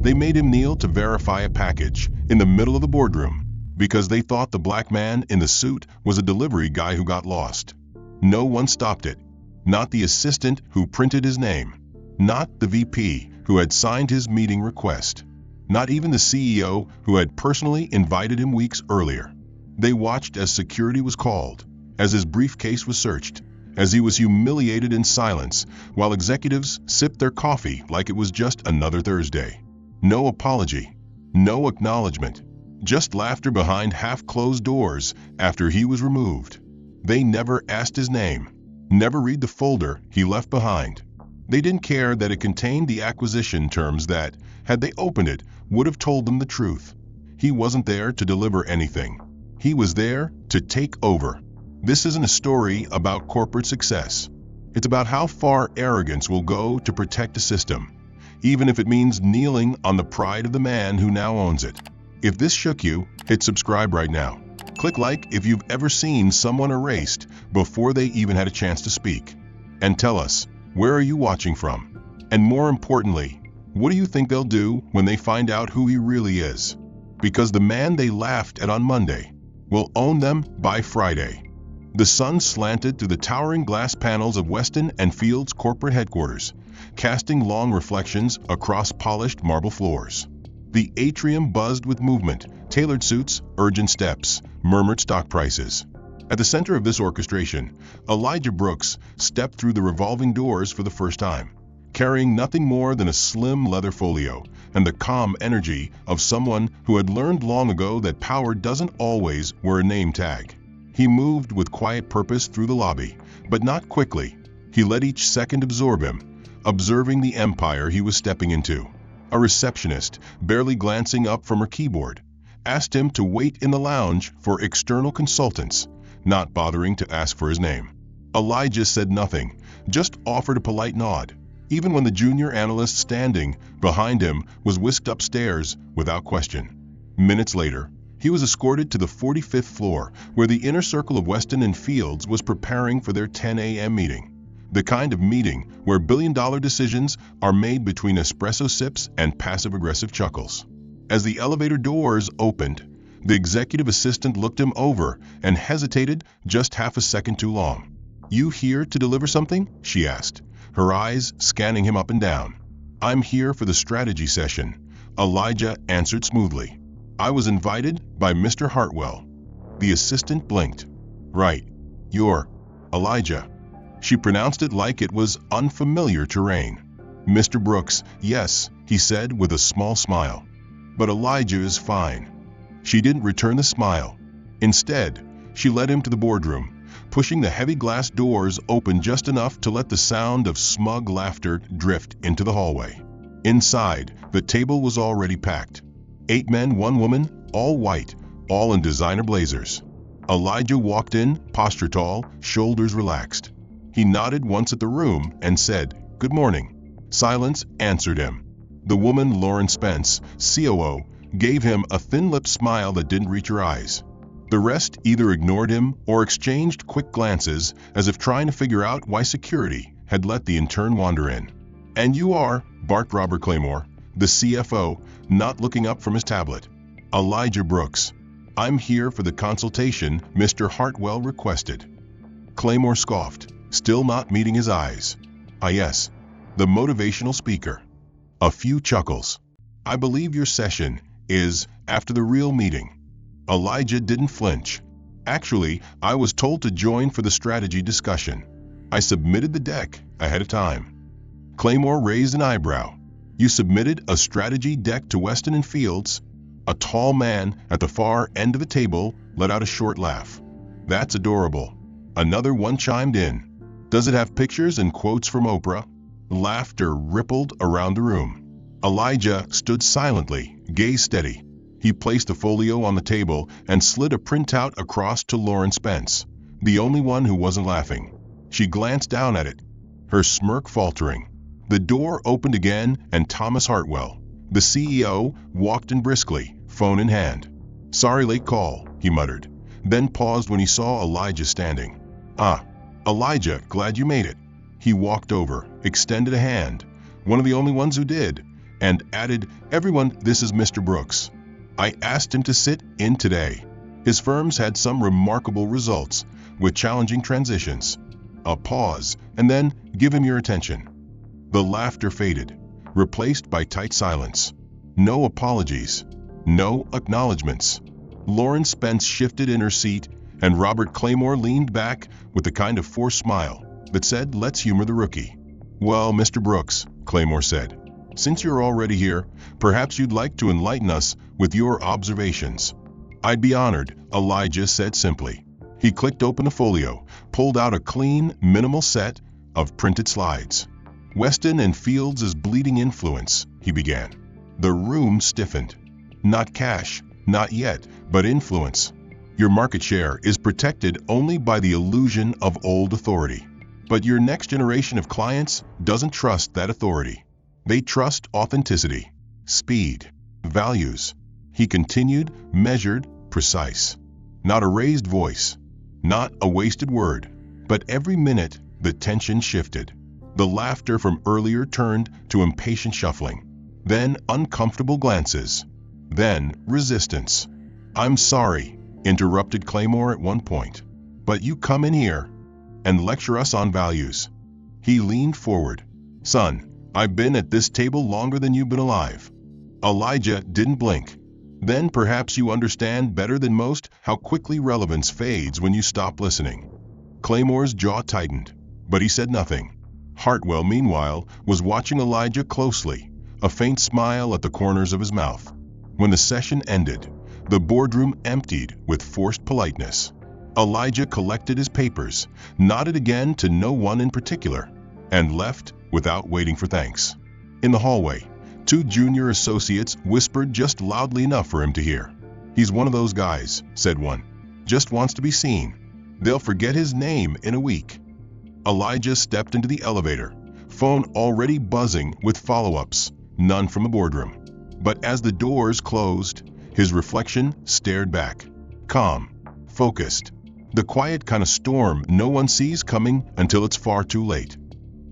They made him kneel to verify a package in the middle of the boardroom because they thought the black man in the suit was a delivery guy who got lost. No one stopped it. Not the assistant who printed his name. Not the VP who had signed his meeting request. Not even the CEO who had personally invited him weeks earlier. They watched as security was called, as his briefcase was searched, as he was humiliated in silence while executives sipped their coffee like it was just another Thursday. No apology, no acknowledgement, just laughter behind half-closed doors after he was removed. They never asked his name, never read the folder he left behind. They didn't care that it contained the acquisition terms that, had they opened it, would have told them the truth. He wasn't there to deliver anything. He was there to take over. This isn't a story about corporate success. It's about how far arrogance will go to protect a system, even if it means kneeling on the pride of the man who now owns it. If this shook you, hit subscribe right now. Click like if you've ever seen someone erased before they even had a chance to speak. And tell us, where are you watching from? And more importantly, what do you think they'll do when they find out who he really is? Because the man they laughed at on Monday will own them by Friday. The sun slanted through the towering glass panels of Weston & Field's corporate headquarters, casting long reflections across polished marble floors. The atrium buzzed with movement, tailored suits, urgent steps, murmured stock prices. At the center of this orchestration, Elijah Brooks stepped through the revolving doors for the first time, carrying nothing more than a slim leather folio and the calm energy of someone who had learned long ago that power doesn't always wear a name tag. He moved with quiet purpose through the lobby, but not quickly. He let each second absorb him, observing the empire he was stepping into. A receptionist, barely glancing up from her keyboard, asked him to wait in the lounge for external consultants, not bothering to ask for his name. Elijah said nothing, just offered a polite nod, even when the junior analyst standing behind him was whisked upstairs without question. Minutes later, he was escorted to the 45th floor, where the inner circle of Weston & Fields was preparing for their 10 a.m. meeting. The kind of meeting where billion-dollar decisions are made between espresso sips and passive-aggressive chuckles. As the elevator doors opened, the executive assistant looked him over and hesitated just half a second too long. "You here to deliver something?" she asked, her eyes scanning him up and down. "I'm here for the strategy session," Elijah answered smoothly. "I was invited by Mr. Hartwell." The assistant blinked. "Right. You're Elijah." She pronounced it like it was unfamiliar terrain. "Mr. Brooks, yes," he said with a small smile. "But Elijah is fine." She didn't return the smile. Instead, she led him to the boardroom, pushing the heavy glass doors open just enough to let the sound of smug laughter drift into the hallway. Inside, the table was already packed. 8 men, 1 woman, all white, all in designer blazers. Elijah walked in, posture tall, shoulders relaxed. He nodded once at the room and said, "Good morning." Silence answered him. The woman, Lauren Spence, COO, gave him a thin-lipped smile that didn't reach her eyes. The rest either ignored him or exchanged quick glances as if trying to figure out why security had let the intern wander in. "And you are," barked Robert Claymore, the CFO, not looking up from his tablet. "Elijah Brooks. I'm here for the consultation Mr. Hartwell requested." Claymore scoffed, still not meeting his eyes. "Ah yes, the motivational speaker." A few chuckles. "I believe your session is after the real meeting." Elijah didn't flinch. "Actually, I was told to join for the strategy discussion. I submitted the deck ahead of time." Claymore raised an eyebrow. "You submitted a strategy deck to Weston & Fields?" A tall man at the far end of the table let out a short laugh. "That's adorable." Another one chimed in. "Does it have pictures and quotes from Oprah?" Laughter rippled around the room. Elijah stood silently, gaze steady. He placed the folio on the table and slid a printout across to Lauren Spence, the only one who wasn't laughing. She glanced down at it, her smirk faltering. The door opened again and Thomas Hartwell, the CEO, walked in briskly, phone in hand. "Sorry, late call," he muttered, then paused when he saw Elijah standing. "Ah, Elijah, glad you made it." He walked over, extended a hand, one of the only ones who did, and added, "Everyone, this is Mr. Brooks. I asked him to sit in today. His firm's had some remarkable results, with challenging transitions." A pause, and then, "Give him your attention." The laughter faded, replaced by tight silence. No apologies. No acknowledgments. Lauren Spence shifted in her seat, and Robert Claymore leaned back with the kind of forced smile that said, "Let's humor the rookie." "Well, Mr. Brooks," Claymore said, "since you're already here, perhaps you'd like to enlighten us with your observations." "I'd be honored," Elijah said simply. He clicked open a folio, pulled out a clean, minimal set of printed slides. "Weston and Fields' bleeding influence," he began. The room stiffened. "Not cash, not yet, but influence. Your market share is protected only by the illusion of old authority. But your next generation of clients doesn't trust that authority. They trust authenticity, speed, values." He continued, measured, precise. Not a raised voice, not a wasted word, but every minute the tension shifted. The laughter from earlier turned to impatient shuffling, then uncomfortable glances, then resistance. "I'm sorry," interrupted Claymore at one point, "but you come in here and lecture us on values." He leaned forward. "Son, I've been at this table longer than you've been alive." Elijah didn't blink. "Then perhaps you understand better than most how quickly relevance fades when you stop listening." Claymore's jaw tightened, but he said nothing. Hartwell, meanwhile, was watching Elijah closely, a faint smile at the corners of his mouth. When the session ended, the boardroom emptied with forced politeness. Elijah collected his papers, nodded again to no one in particular, and left without waiting for thanks. In the hallway, two junior associates whispered just loudly enough for him to hear. "He's one of those guys," said one. "Just wants to be seen. They'll forget his name in a week." Elijah stepped into the elevator, phone already buzzing with follow-ups, none from the boardroom. But as the doors closed, his reflection stared back. Calm, focused. The quiet kind of storm no one sees coming until it's far too late.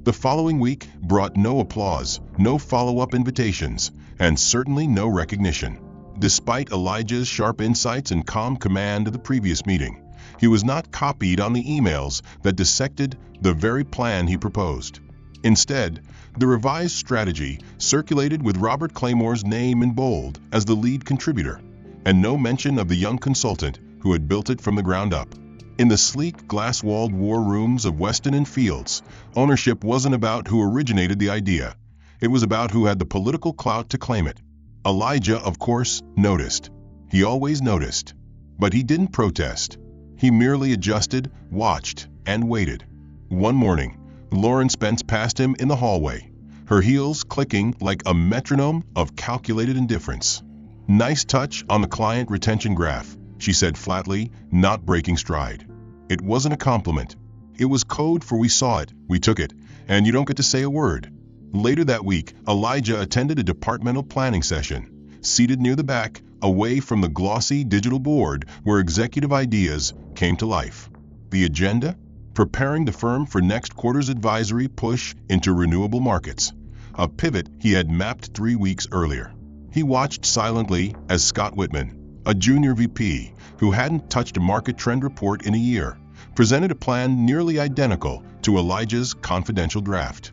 The following week brought no applause, no follow-up invitations, and certainly no recognition. Despite Elijah's sharp insights and calm command of the previous meeting, he was not copied on the emails that dissected the very plan he proposed. Instead, the revised strategy circulated with Robert Claymore's name in bold as the lead contributor, and no mention of the young consultant who had built it from the ground up. In the sleek, glass-walled war rooms of Weston and Fields, ownership wasn't about who originated the idea. It was about who had the political clout to claim it. Elijah, of course, noticed. He always noticed. But he didn't protest. He merely adjusted, watched, and waited. One morning, Lauren Spence passed him in the hallway, her heels clicking like a metronome of calculated indifference. "Nice touch on the client retention graph," she said flatly, not breaking stride. It wasn't a compliment. It was code for "we saw it, we took it, and you don't get to say a word." Later that week, Elijah attended a departmental planning session, seated near the back, away from the glossy digital board where executive ideas came to life. The agenda? Preparing the firm for next quarter's advisory push into renewable markets, a pivot he had mapped 3 weeks earlier. He watched silently as Scott Whitman, a junior VP who hadn't touched a market trend report in a year, presented a plan nearly identical to Elijah's confidential draft.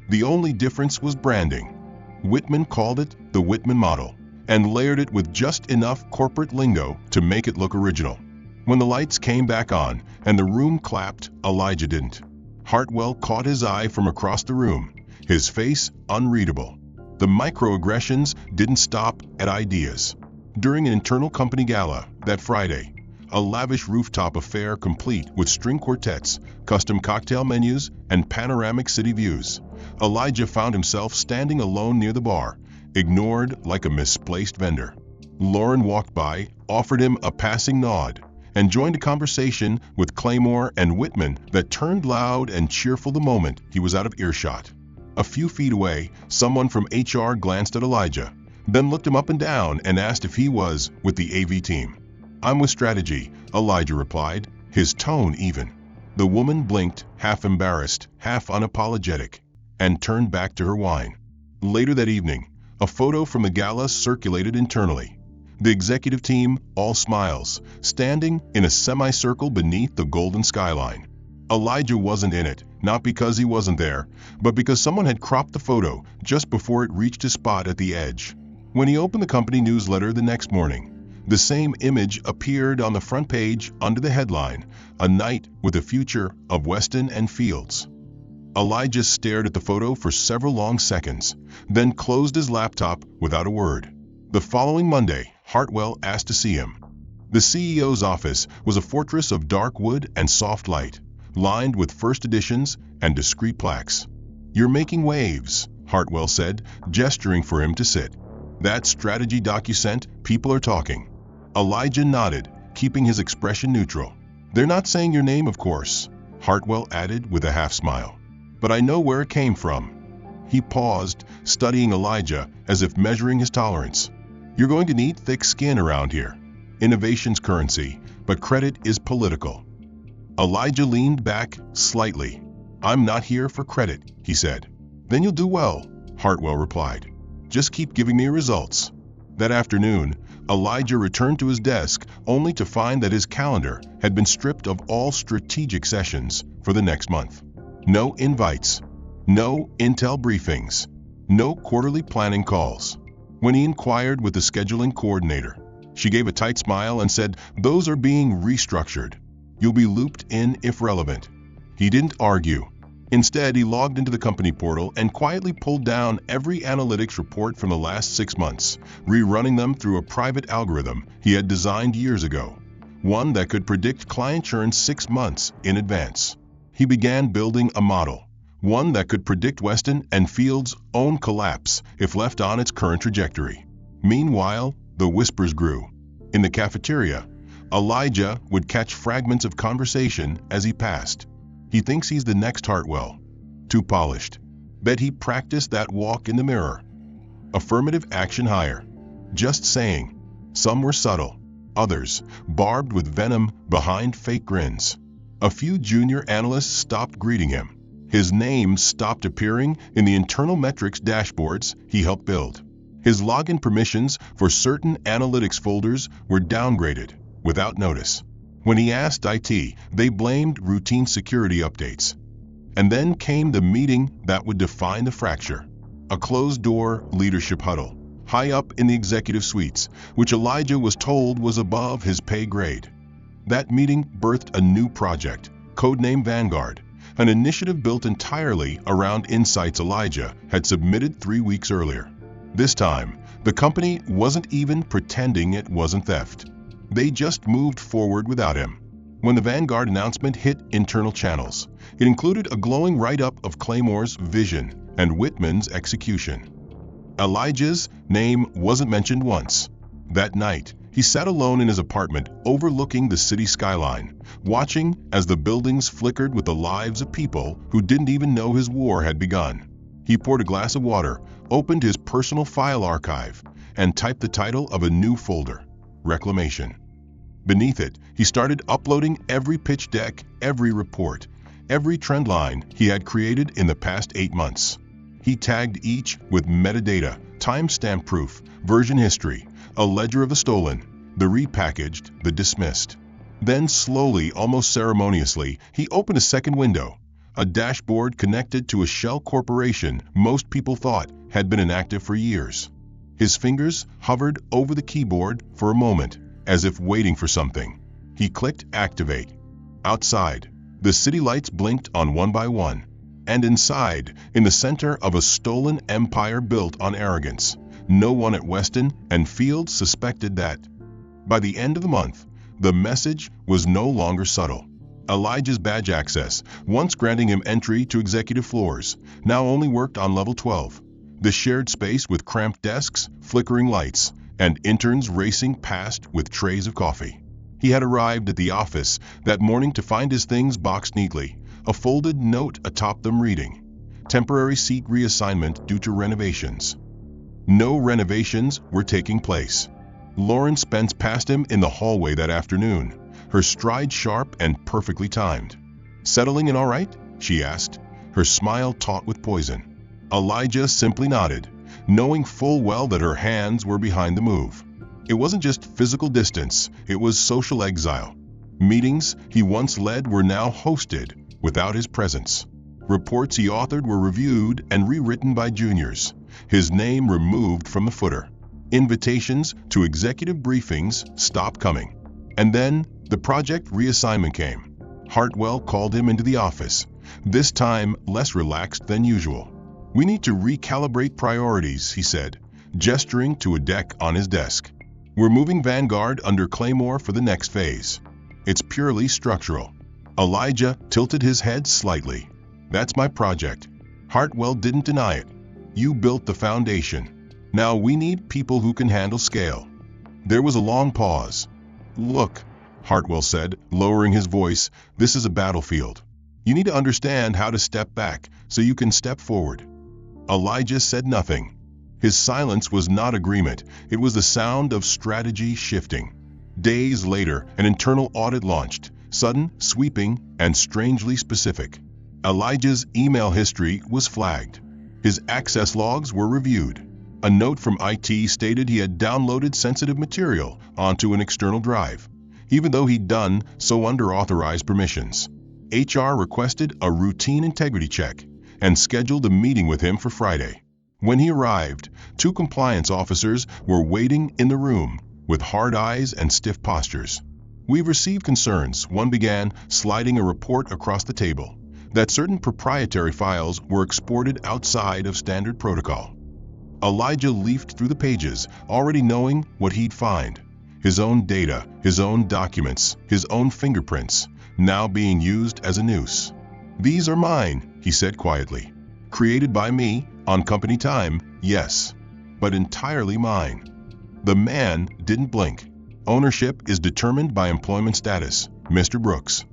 The only difference was branding. Whitman called it the Whitman model, and layered it with just enough corporate lingo to make it look original. When the lights came back on and the room clapped, Elijah didn't. Hartwell caught his eye from across the room, his face unreadable. The microaggressions didn't stop at ideas. During an internal company gala that Friday, a lavish rooftop affair complete with string quartets, custom cocktail menus, and panoramic city views, Elijah found himself standing alone near the bar, ignored like a misplaced vendor. Lauren walked by, offered him a passing nod, and joined a conversation with Claymore and Whitman that turned loud and cheerful the moment he was out of earshot. A few feet away, someone from HR glanced at Elijah, then looked him up and down and asked if he was with the AV team. "I'm with strategy," Elijah replied, his tone even. The woman blinked, half embarrassed, half unapologetic, and turned back to her wine. Later that evening, A photo from the gala circulated internally. The executive team, all smiles, standing in a semicircle beneath the golden skyline. Elijah wasn't in it, not because he wasn't there, but because someone had cropped the photo just before it reached his spot at the edge. When he opened the company newsletter the next morning, the same image appeared on the front page under the headline, "A Night with the Future of Weston and Fields." Elijah stared at the photo for several long seconds, then closed his laptop without a word. The following Monday, Hartwell asked to see him. The CEO's office was a fortress of dark wood and soft light, lined with first editions and discreet plaques. "You're making waves," Hartwell said, gesturing for him to sit. "That strategy doc you sent, people are talking." Elijah nodded, keeping his expression neutral. "They're not saying your name, of course," Hartwell added with a half-smile. "But I know where it came from." He paused, studying Elijah as if measuring his tolerance. "You're going to need thick skin around here. Innovation's currency, but credit is political." Elijah leaned back slightly. "I'm not here for credit," he said. "Then you'll do well," Hartwell replied. "Just keep giving me results." That afternoon, Elijah returned to his desk only to find that his calendar had been stripped of all strategic sessions for the next month. No invites, no intel briefings, no quarterly planning calls. When he inquired with the scheduling coordinator, she gave a tight smile and said, "Those are being restructured. You'll be looped in if relevant." He didn't argue. Instead, he logged into the company portal and quietly pulled down every analytics report from the last 6 months, rerunning them through a private algorithm he had designed years ago, one that could predict client churn 6 months in advance. He began building a model, one that could predict Weston and Fields' own collapse if left on its current trajectory. Meanwhile, the whispers grew. In the cafeteria, Elijah would catch fragments of conversation as he passed. "He thinks he's the next Hartwell. Too polished. Bet he practiced that walk in the mirror." Affirmative action higher. Just saying. Some were subtle, others barbed with venom behind fake grins. A few junior analysts stopped greeting him. His name stopped appearing in the internal metrics dashboards he helped build. His login permissions for certain analytics folders were downgraded without notice. When he asked IT, they blamed routine security updates. And then came the meeting that would define the fracture. A closed-door leadership huddle, high up in the executive suites, which Elijah was told was above his pay grade. That meeting birthed a new project, codenamed Vanguard, an initiative built entirely around insights Elijah had submitted 3 weeks earlier. This time, the company wasn't even pretending it wasn't theft. They just moved forward without him. When the Vanguard announcement hit internal channels, it included a glowing write-up of Claymore's vision and Whitman's execution. Elijah's name wasn't mentioned once. That night, he sat alone in his apartment overlooking the city skyline, watching as the buildings flickered with the lives of people who didn't even know his war had begun. He poured a glass of water, opened his personal file archive, and typed the title of a new folder, Reclamation. Beneath it, he started uploading every pitch deck, every report, every trend line he had created in the past 8 months. He tagged each with metadata, timestamp proof, version history, a ledger of the stolen, the repackaged, the dismissed. Then slowly, almost ceremoniously, he opened a second window, a dashboard connected to a shell corporation most people thought had been inactive for years. His fingers hovered over the keyboard for a moment, as if waiting for something. He clicked Activate. Outside, the city lights blinked on one by one. And inside, in the center of a stolen empire built on arrogance, no one at Weston and Fields suspected that. By the end of the month, the message was no longer subtle. Elijah's badge access, once granting him entry to executive floors, now only worked on level 12. The shared space with cramped desks, flickering lights, and interns racing past with trays of coffee. He had arrived at the office that morning to find his things boxed neatly, a folded note atop them reading, "Temporary seat reassignment due to renovations." No renovations were taking place. Lauren Spence passed him in the hallway that afternoon, her stride sharp and perfectly timed. "Settling in all right?" she asked, her smile taut with poison. Elijah simply nodded, knowing full well that her hands were behind the move. It wasn't just physical distance, it was social exile. Meetings he once led were now hosted without his presence. Reports he authored were reviewed and rewritten by juniors, his name removed from the footer. Invitations to executive briefings stopped coming. And then the project reassignment came. Hartwell called him into the office, this time less relaxed than usual. "We need to recalibrate priorities," he said, gesturing to a deck on his desk. "We're moving Vanguard under Claymore for the next phase. It's purely structural." Elijah tilted his head slightly. "That's my project." Hartwell didn't deny it. "You built the foundation. Now we need people who can handle scale." There was a long pause. "Look," Hartwell said, lowering his voice, "this is a battlefield. You need to understand how to step back so you can step forward." Elijah said nothing. His silence was not agreement, it was the sound of strategy shifting. Days later, an internal audit launched, sudden, sweeping, and strangely specific. Elijah's email history was flagged. His access logs were reviewed. A note from IT stated he had downloaded sensitive material onto an external drive, even though he'd done so under authorized permissions. HR requested a routine integrity check and scheduled a meeting with him for Friday. When he arrived, 2 compliance officers were waiting in the room with hard eyes and stiff postures. "We've received concerns," one began, sliding a report across the table, "that certain proprietary files were exported outside of standard protocol." Elijah leafed through the pages, already knowing what he'd find. His own data, his own documents, his own fingerprints, now being used as a noose. "These are mine," he said quietly. "Created by me, on company time, yes, but entirely mine." The man didn't blink. "Ownership is determined by employment status, Mr. Brooks.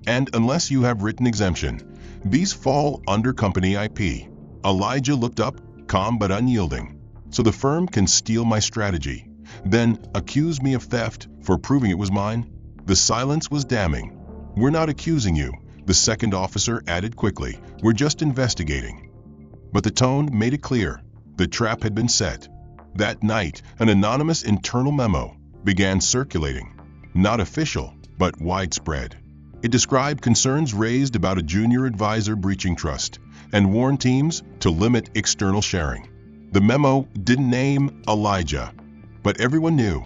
And unless you have written exemption, these fall under company IP." Elijah looked up, calm but unyielding. "So the firm can steal my strategy, then accuse me of theft for proving it was mine?" The silence was damning. "We're not accusing you," the second officer added quickly. "We're just investigating." But the tone made it clear. The trap had been set. That night, an anonymous internal memo began circulating. Not official, but widespread. It described concerns raised about a junior advisor breaching trust and warned teams to limit external sharing. The memo didn't name Elijah, but everyone knew.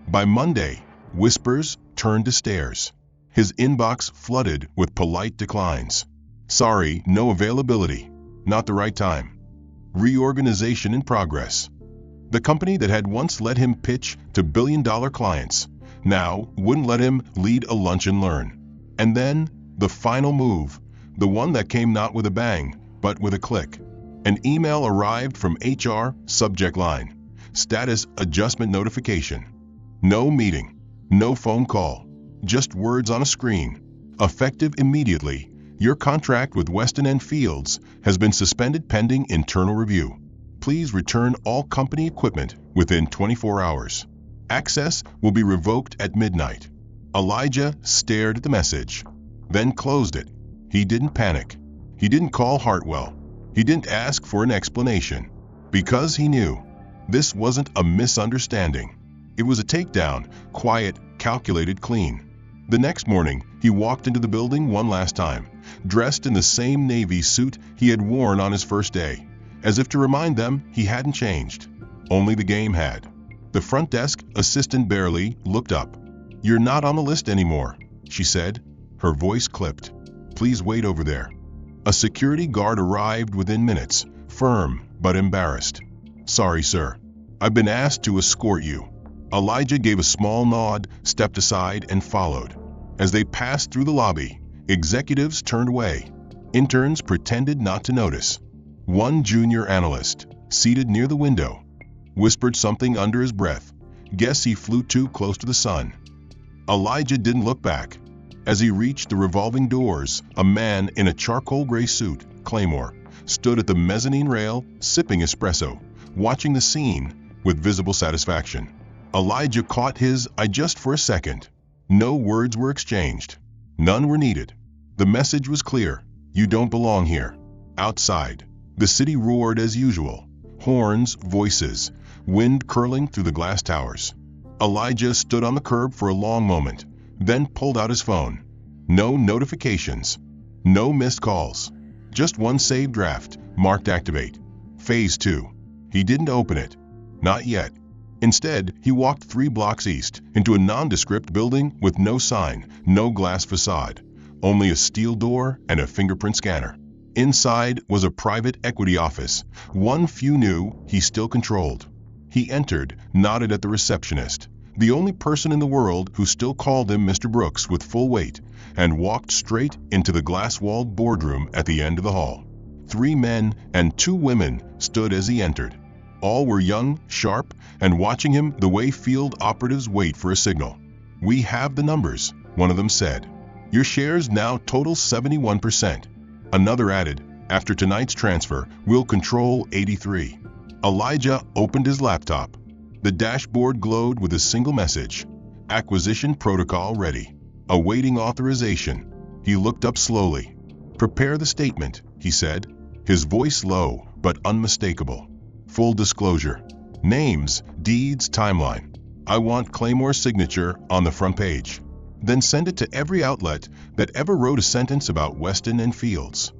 By Monday, whispers turned to stares. His inbox flooded with polite declines. "Sorry, no availability. Not the right time. Reorganization in progress." The company that had once let him pitch to billion-dollar clients now wouldn't let him lead a lunch and learn. And then, the final move, the one that came not with a bang, but with a click. An email arrived from HR, subject line, "Status adjustment notification." No meeting, no phone call, just words on a screen. "Effective immediately, your contract with Weston & Fields has been suspended pending internal review. Please return all company equipment within 24 hours. Access will be revoked at midnight." Elijah stared at the message, then closed it. He didn't panic. He didn't call Hartwell. He didn't ask for an explanation. Because he knew. This wasn't a misunderstanding. It was a takedown, quiet, calculated, clean. The next morning, he walked into the building one last time, dressed in the same navy suit he had worn on his first day, as if to remind them he hadn't changed. Only the game had. The front desk assistant barely looked up. "You're not on the list anymore," she said. Her voice clipped. "Please wait over there." A security guard arrived within minutes, firm but embarrassed. "Sorry, sir. I've been asked to escort you." Elijah gave a small nod, stepped aside, and followed. As they passed through the lobby, executives turned away. Interns pretended not to notice. One junior analyst, seated near the window, whispered something under his breath. "Guess he flew too close to the sun." Elijah didn't look back. As he reached the revolving doors, a man in a charcoal gray suit, Claymore, stood at the mezzanine rail, sipping espresso, watching the scene with visible satisfaction. Elijah caught his eye just for a second. No words were exchanged. None were needed. The message was clear. You don't belong here. Outside, the city roared as usual. Horns, voices, wind curling through the glass towers. Elijah stood on the curb for a long moment, then pulled out his phone. No notifications. No missed calls. Just one saved draft, marked activate. Phase 2. He didn't open it. Not yet. Instead, he walked 3 blocks east, into a nondescript building with no sign, no glass facade, only a steel door and a fingerprint scanner. Inside was a private equity office, one few knew he still controlled. He entered, nodded at the receptionist, the only person in the world who still called him Mr. Brooks with full weight, and walked straight into the glass-walled boardroom at the end of the hall. 3 men and 2 women stood as he entered. All were young, sharp, and watching him the way field operatives wait for a signal. "We have the numbers," one of them said. "Your shares now total 71%. Another added, "After tonight's transfer, we'll control 83. Elijah opened his laptop. The dashboard glowed with a single message. Acquisition protocol ready. Awaiting authorization. He looked up slowly. "Prepare the statement," he said, his voice low but unmistakable. "Full disclosure. Names, deeds, timeline. I want Claymore's signature on the front page. Then send it to every outlet that ever wrote a sentence about Weston and Fields."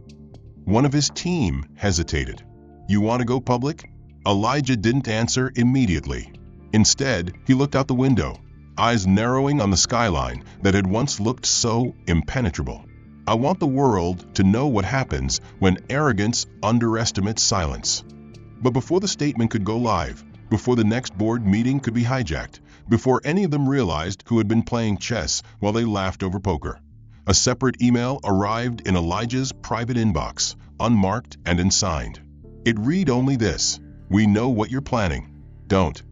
One of his team hesitated. "You want to go public?" Elijah didn't answer immediately. Instead, he looked out the window, eyes narrowing on the skyline that had once looked so impenetrable. "I want the world to know what happens when arrogance underestimates silence." But before the statement could go live, before the next board meeting could be hijacked, before any of them realized who had been playing chess while they laughed over poker, a separate email arrived in Elijah's private inbox, unmarked and unsigned. It read only this: "We know what you're planning. Don't."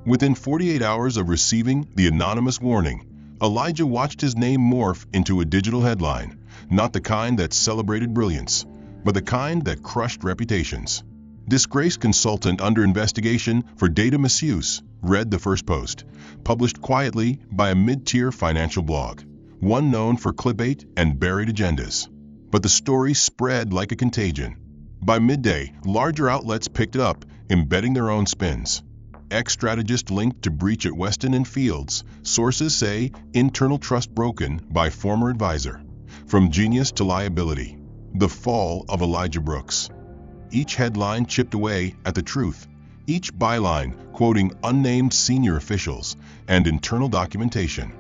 Within 48 hours of receiving the anonymous warning, Elijah watched his name morph into a digital headline, not the kind that celebrated brilliance, but the kind that crushed reputations. "Disgraced consultant under investigation for data misuse," read the first post, published quietly by a mid-tier financial blog, one known for clickbait and buried agendas. But the story spread like a contagion. By midday, larger outlets picked it up, embedding their own spins. Ex-strategist linked to breach at Weston and Fields. Sources say internal trust broken by former advisor. From genius to liability. The fall of Elijah Brooks. Each headline chipped away at the truth, each byline quoting unnamed senior officials and internal documentation.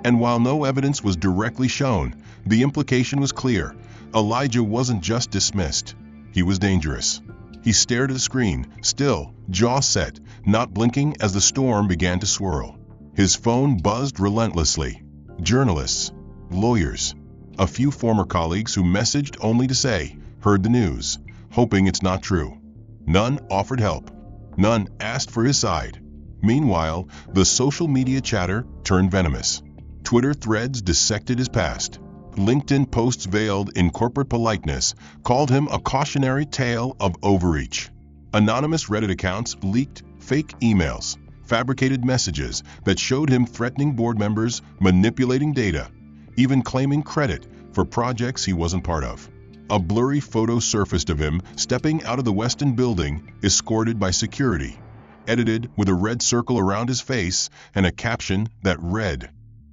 And while no evidence was directly shown, the implication was clear. Elijah wasn't just dismissed. He was dangerous. He stared at the screen, still, jaw set, not blinking as the storm began to swirl. His phone buzzed relentlessly. Journalists, lawyers, a few former colleagues who messaged only to say, "Heard the news," hoping it's not true. None offered help. None asked for his side. Meanwhile, the social media chatter turned venomous. Twitter threads dissected his past. LinkedIn posts veiled in corporate politeness called him a cautionary tale of overreach. Anonymous Reddit accounts leaked fake emails, fabricated messages that showed him threatening board members, manipulating data, even claiming credit for projects he wasn't part of. A blurry photo surfaced of him stepping out of the Weston building, escorted by security, edited with a red circle around his face and a caption that read,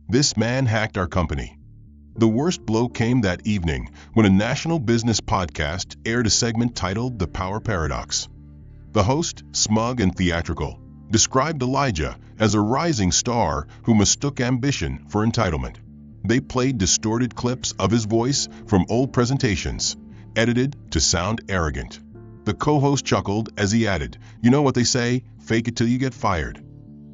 "This man hacked our company." The worst blow came that evening when a national business podcast aired a segment titled "The Power Paradox." The host, smug and theatrical, described Elijah as a rising star who mistook ambition for entitlement. They played distorted clips of his voice from old presentations, edited to sound arrogant. The co-host chuckled as he added, "You know what they say, fake it till you get fired."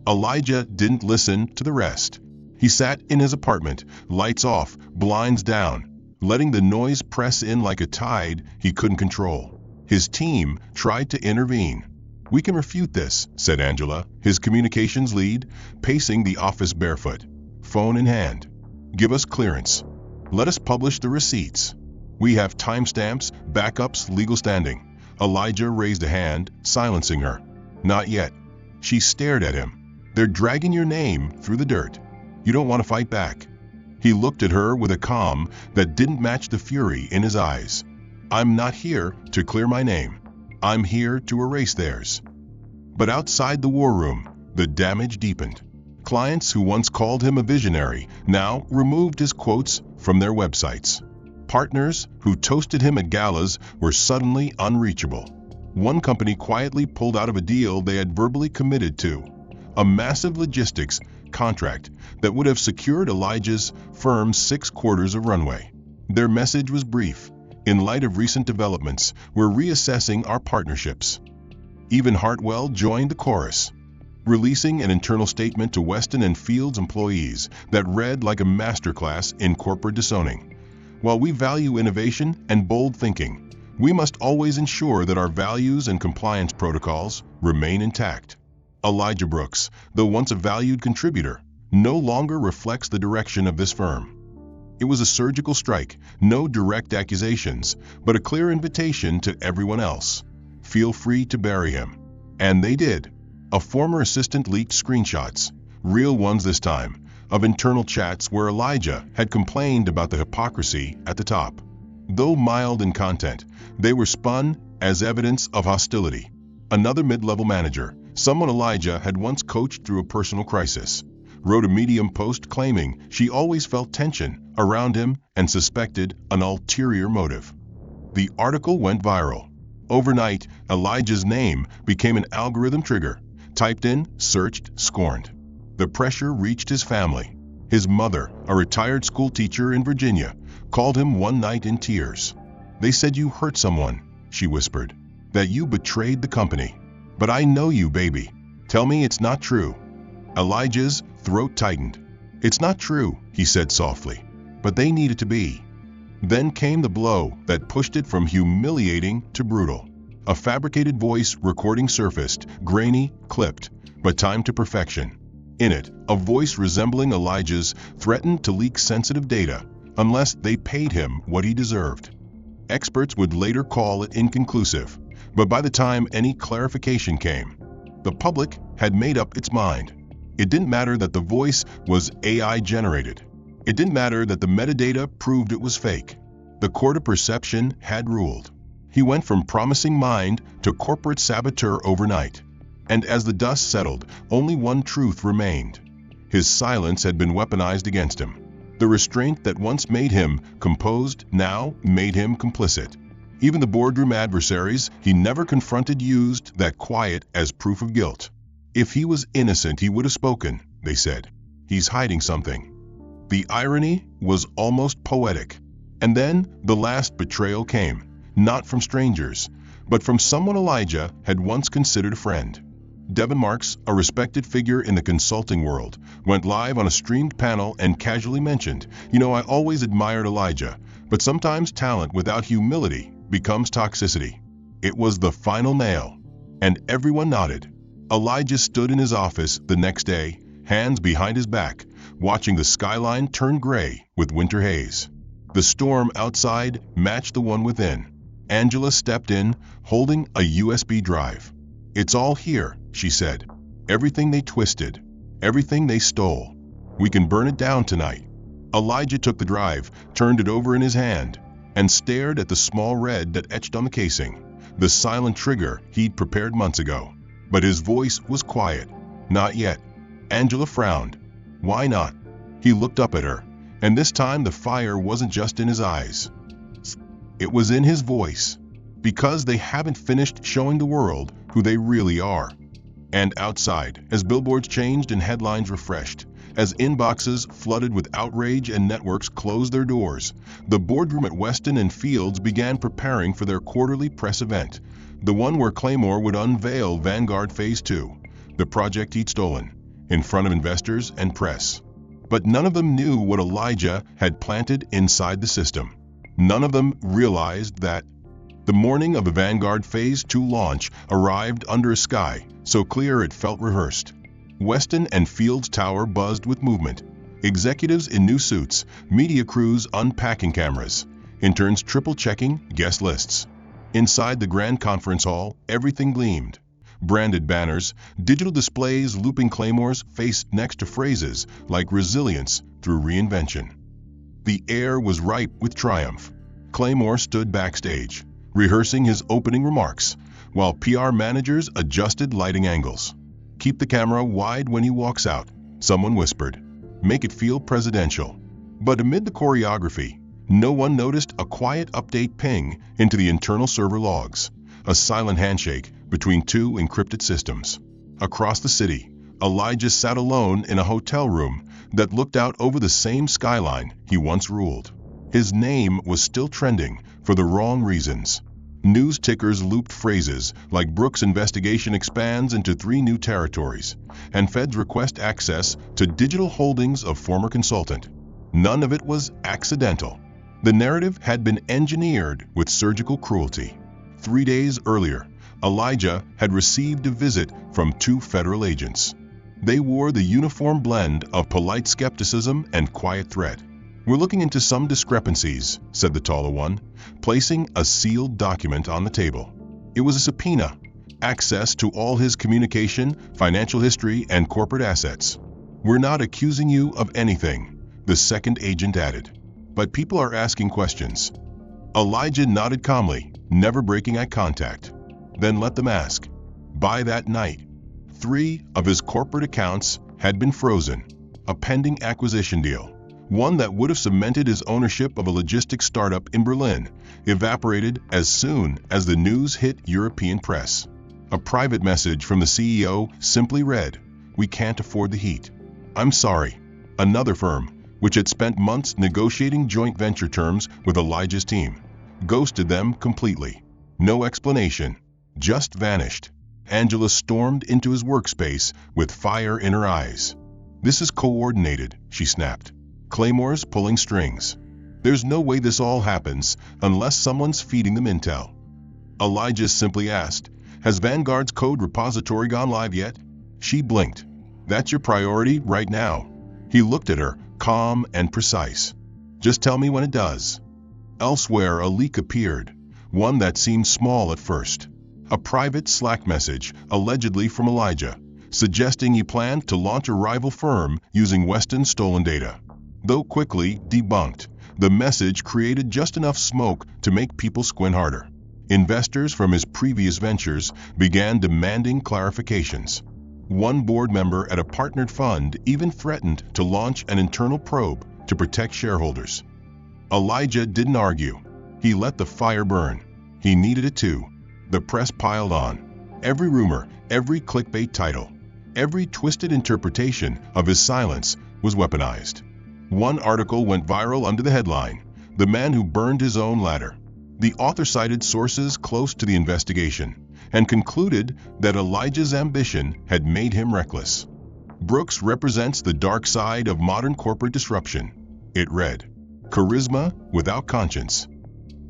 Elijah didn't listen to the rest. He sat in his apartment, lights off, blinds down, letting the noise press in like a tide he couldn't control. His team tried to intervene. "We can refute this," said Angela, his communications lead, pacing the office barefoot, phone in hand. "Give us clearance. Let us publish the receipts. We have timestamps, backups, legal standing." Elijah raised a hand, silencing her. "Not yet." She stared at him. "They're dragging your name through the dirt. You don't want to fight back." He looked at her with a calm that didn't match the fury in his eyes. "I'm not here to clear my name. I'm here to erase theirs. But outside the war room, the damage deepened. Clients who once called him a visionary now removed his quotes from their websites. Partners who toasted him at galas were suddenly unreachable. One company quietly pulled out of a deal they had verbally committed to, a massive logistics contract that would have secured Elijah's firm's 6 quarters of runway. Their message was brief: in light of recent developments, we're reassessing our partnerships. Even Hartwell joined the chorus, releasing an internal statement to Weston and Field's employees that read like a masterclass in corporate disowning. While we value innovation and bold thinking, we must always ensure that our values and compliance protocols remain intact. Elijah Brooks, though once a valued contributor, no longer reflects the direction of this firm. It was a surgical strike, no direct accusations, but a clear invitation to everyone else. Feel free to bury him. And they did. A former assistant leaked screenshots, real ones this time, of internal chats where Elijah had complained about the hypocrisy at the top. Though mild in content, they were spun as evidence of hostility. Another mid-level manager, someone Elijah had once coached through a personal crisis, wrote a Medium post claiming she always felt tension around him and suspected an ulterior motive. The article went viral. Overnight, Elijah's name became an algorithm trigger. Typed in, searched, scorned. The pressure reached his family. His mother, a retired school teacher in Virginia, called him one night in tears. "They said you hurt someone," she whispered, "that you betrayed the company. But I know you, baby. Tell me it's not true." Elijah's throat tightened. "It's not true," he said softly, "but they need it to be." Then came the blow that pushed it from humiliating to brutal. A fabricated voice recording surfaced, grainy, clipped, but timed to perfection. In it, a voice resembling Elijah's threatened to leak sensitive data unless they paid him what he deserved. Experts would later call it inconclusive, but by the time any clarification came, the public had made up its mind. It didn't matter that the voice was AI-generated. It didn't matter that the metadata proved it was fake. The court of perception had ruled. He went from promising mind to corporate saboteur overnight. And as the dust settled, only one truth remained. His silence had been weaponized against him. The restraint that once made him composed now made him complicit. Even the boardroom adversaries he never confronted used that quiet as proof of guilt. If he was innocent, he would have spoken, they said. He's hiding something. The irony was almost poetic. And then the last betrayal came, not from strangers, but from someone Elijah had once considered a friend. Devin Marks, a respected figure in the consulting world, went live on a streamed panel and casually mentioned, I always admired Elijah, but sometimes talent without humility becomes toxicity." It was the final nail, and everyone nodded. Elijah stood in his office the next day, hands behind his back, watching the skyline turn gray with winter haze. The storm outside matched the one within. Angela stepped in, holding a USB drive. "It's all here," she said. "Everything they twisted, everything they stole. We can burn it down tonight." Elijah took the drive, turned it over in his hand, and stared at the small red that etched on the casing, the silent trigger he'd prepared months ago. But his voice was quiet. "Not yet." Angela frowned. "Why not?" He looked up at her, and this time the fire wasn't just in his eyes. It was in his voice. "Because they haven't finished showing the world who they really are." And outside, as billboards changed and headlines refreshed, as inboxes flooded with outrage and networks closed their doors, the boardroom at Weston and Fields began preparing for their quarterly press event, the one where Claymore would unveil Vanguard Phase 2, the project he'd stolen, in front of investors and press. But none of them knew what Elijah had planted inside the system. None of them realized that the morning of the Vanguard Phase 2 launch arrived under a sky so clear it felt rehearsed. Weston and Fields Tower buzzed with movement. Executives in new suits, media crews unpacking cameras, interns triple-checking guest lists. Inside the grand conference hall, everything gleamed. Branded banners, digital displays looping Claymore's face next to phrases like resilience through reinvention. The air was ripe with triumph. Claymore stood backstage, rehearsing his opening remarks, while PR managers adjusted lighting angles. "Keep the camera wide when he walks out," someone whispered. "Make it feel presidential." But amid the choreography, no one noticed a quiet update ping into the internal server logs, a silent handshake between two encrypted systems. Across the city, Elijah sat alone in a hotel room that looked out over the same skyline he once ruled. His name was still trending for the wrong reasons. News tickers looped phrases like "Brooks' investigation expands into 3 new territories," and Feds request access to digital holdings of former consultant. None of it was accidental. The narrative had been engineered with surgical cruelty. 3 days earlier, Elijah had received a visit from 2 federal agents. They wore the uniform blend of polite skepticism and quiet threat. "We're looking into some discrepancies," said the taller one, placing a sealed document on the table. It was a subpoena, access to all his communication, financial history, and corporate assets. "We're not accusing you of anything," the second agent added, "but people are asking questions." Elijah nodded calmly, never breaking eye contact. "Then let them ask." By that night, 3 of his corporate accounts had been frozen, a pending acquisition deal. One that would have cemented his ownership of a logistics startup in Berlin evaporated as soon as the news hit European press. A private message from the CEO simply read, "We can't afford the heat." "I'm sorry." Another firm, which had spent months negotiating joint venture terms with Elijah's team, ghosted them completely. No explanation, just vanished. Angela stormed into his workspace with fire in her eyes. "This is coordinated," she snapped. "Claymore's pulling strings. There's no way this all happens unless someone's feeding them intel." Elijah simply asked, "Has Vanguard's code repository gone live yet?" She blinked. "That's your priority right now." He looked at her, calm and precise. "Just tell me when it does." Elsewhere, a leak appeared, one that seemed small at first. A private Slack message, allegedly from Elijah, suggesting he planned to launch a rival firm using Weston's stolen data. Though quickly debunked, the message created just enough smoke to make people squint harder. Investors from his previous ventures began demanding clarifications. One board member at a partnered fund even threatened to launch an internal probe to protect shareholders. Elijah didn't argue. He let the fire burn. He needed it too. The press piled on. Every rumor, every clickbait title, every twisted interpretation of his silence was weaponized. One article went viral under the headline, "The Man Who Burned His Own Ladder." The author cited sources close to the investigation and concluded that Elijah's ambition had made him reckless. "Brooks represents the dark side of modern corporate disruption," it read. "Charisma without conscience."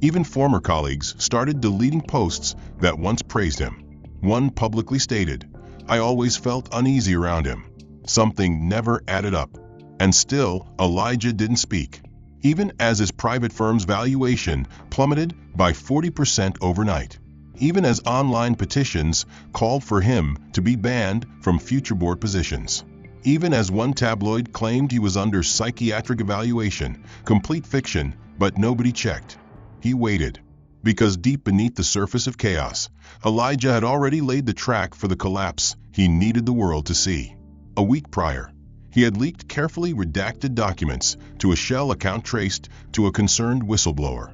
Even former colleagues started deleting posts that once praised him. One publicly stated, "I always felt uneasy around him. Something never added up." And still, Elijah didn't speak, even as his private firm's valuation plummeted by 40% overnight, even as online petitions called for him to be banned from future board positions, even as one tabloid claimed he was under psychiatric evaluation, complete fiction, but nobody checked. He waited, because deep beneath the surface of chaos, Elijah had already laid the track for the collapse he needed the world to see. A week prior, he had leaked carefully redacted documents to a shell account traced to a concerned whistleblower.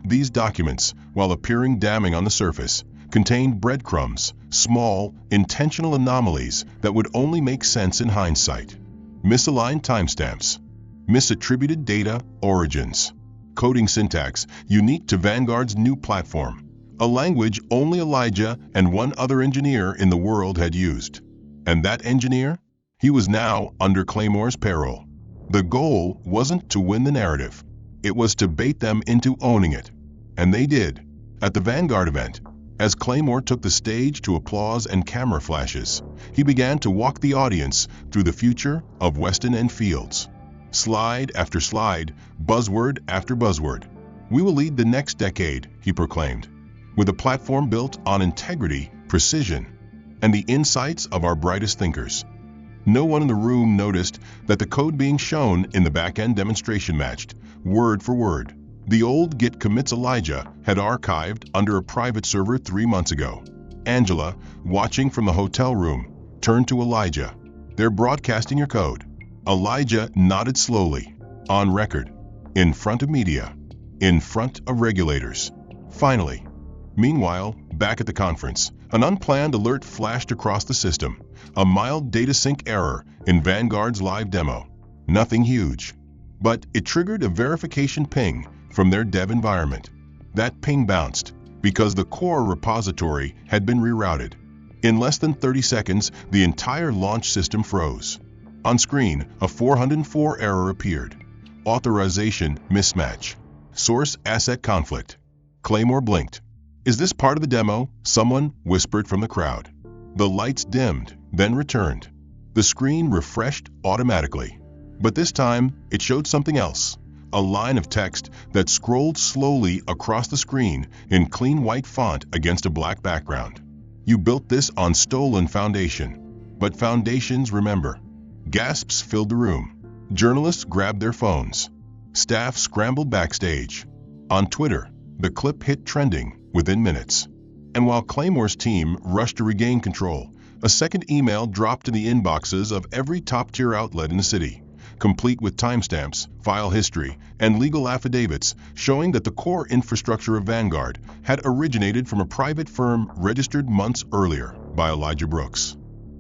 These documents, while appearing damning on the surface, contained breadcrumbs, small, intentional anomalies that would only make sense in hindsight. Misaligned timestamps, misattributed data origins, coding syntax unique to Vanguard's new platform, a language only Elijah and one other engineer in the world had used. And that engineer? He was now under Claymore's payroll. The goal wasn't to win the narrative. It was to bait them into owning it. And they did. At the Vanguard event, as Claymore took the stage to applause and camera flashes, he began to walk the audience through the future of Weston and Fields. Slide after slide, buzzword after buzzword. "We will lead the next decade," he proclaimed, "with a platform built on integrity, precision, and the insights of our brightest thinkers." No one in the room noticed that the code being shown in the back-end demonstration matched, word for word, The old Git commits Elijah had archived under a private server 3 months ago. Angela, watching from the hotel room, turned to Elijah. "They're broadcasting your code." Elijah nodded slowly. "On record. In front of media. In front of regulators. Finally." Meanwhile, back at the conference, an unplanned alert flashed across the system. A mild data sync error in Vanguard's live demo. Nothing huge. But it triggered a verification ping from their dev environment. That ping bounced because the core repository had been rerouted. In less than 30 seconds, the entire launch system froze. On screen, a 404 error appeared. Authorization mismatch. Source asset conflict. Claymore blinked. "Is this part of the demo?" someone whispered from the crowd. The lights dimmed, then returned. The screen refreshed automatically. But this time, it showed something else. A line of text that scrolled slowly across the screen in clean white font against a black background. "You built this on stolen foundation." But foundations remember. Gasps filled the room. Journalists grabbed their phones. Staff scrambled backstage. On Twitter, the clip hit trending within minutes. And while Claymore's team rushed to regain control, a second email dropped in the inboxes of every top-tier outlet in the city, complete with timestamps, file history, and legal affidavits showing that the core infrastructure of Vanguard had originated from a private firm registered months earlier by Elijah Brooks.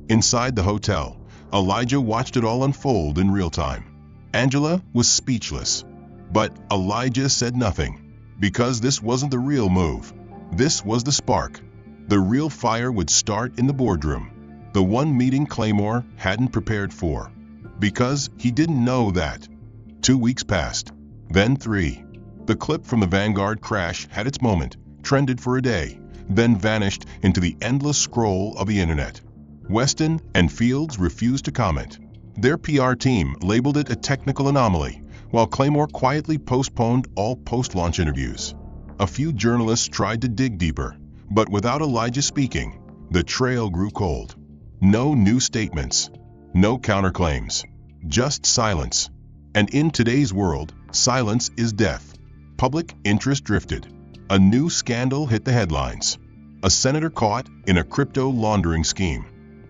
Inside the hotel, Elijah watched it all unfold in real time. Angela was speechless. But Elijah said nothing, because this wasn't the real move. This was the spark. The real fire would start in the boardroom, the one meeting Claymore hadn't prepared for. Because he didn't know that. 2 weeks passed, then 3. The clip from the Vanguard crash had its moment, trended for a day, then vanished into the endless scroll of the internet. Weston and Fields refused to comment. Their PR team labeled it a technical anomaly, while Claymore quietly postponed all post-launch interviews. A few journalists tried to dig deeper, but without Elijah speaking, the trail grew cold. No new statements, no counterclaims, just silence. And in today's world, silence is death. Public interest drifted. A new scandal hit the headlines. A senator caught in a crypto laundering scheme.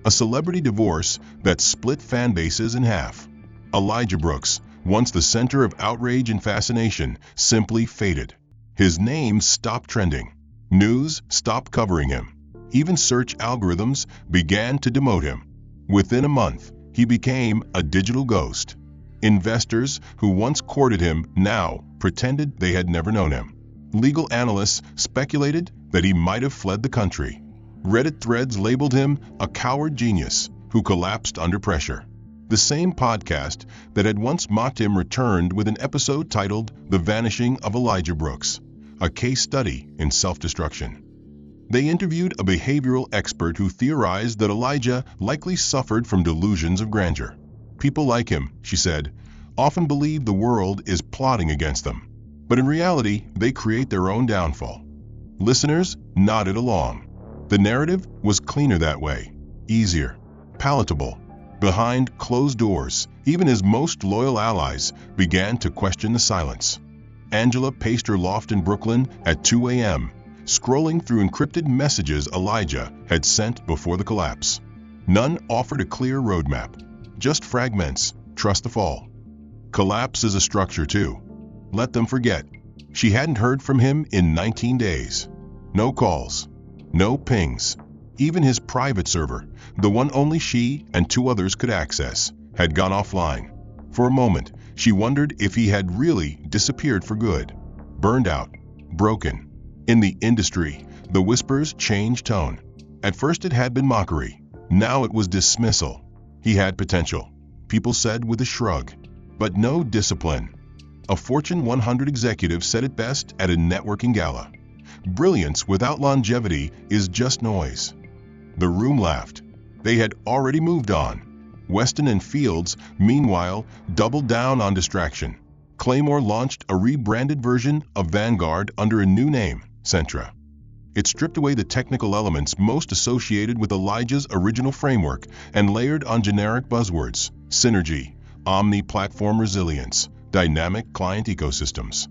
A celebrity divorce that split fan bases in half. Elijah Brooks, once the center of outrage and fascination, simply faded. His name stopped trending. News stopped covering him. Even search algorithms began to demote him. Within a month, he became a digital ghost. Investors who once courted him now pretended they had never known him. Legal analysts speculated that he might have fled the country. Reddit threads labeled him a coward genius who collapsed under pressure. The same podcast that had once mocked him returned with an episode titled The Vanishing of Elijah Brooks, a case study in self-destruction. They interviewed a behavioral expert who theorized that Elijah likely suffered from delusions of grandeur. People like him, she said, often believe the world is plotting against them. But in reality, they create their own downfall. Listeners nodded along. The narrative was cleaner that way, easier, palatable. Behind closed doors, even his most loyal allies began to question the silence. Angela paced her loft in Brooklyn at 2 a.m., scrolling through encrypted messages Elijah had sent before the collapse. None offered a clear roadmap, just fragments, trust the fall. Collapse is a structure too. Let them forget. She hadn't heard from him in 19 days. No calls, no pings. Even his private server, the one only she and 2 others could access, had gone offline. For a moment, she wondered if he had really disappeared for good. Burned out, broken. In the industry, the whispers changed tone. At first it had been mockery. Now it was dismissal. He had potential, people said with a shrug, but no discipline. A Fortune 100 executive said it best at a networking gala. Brilliance without longevity is just noise. The room laughed. They had already moved on. Weston and Fields, meanwhile, doubled down on distraction. Claymore launched a rebranded version of Vanguard under a new name, Centra. It stripped away the technical elements most associated with Elijah's original framework and layered on generic buzzwords: synergy, omni-platform resilience, dynamic client ecosystems.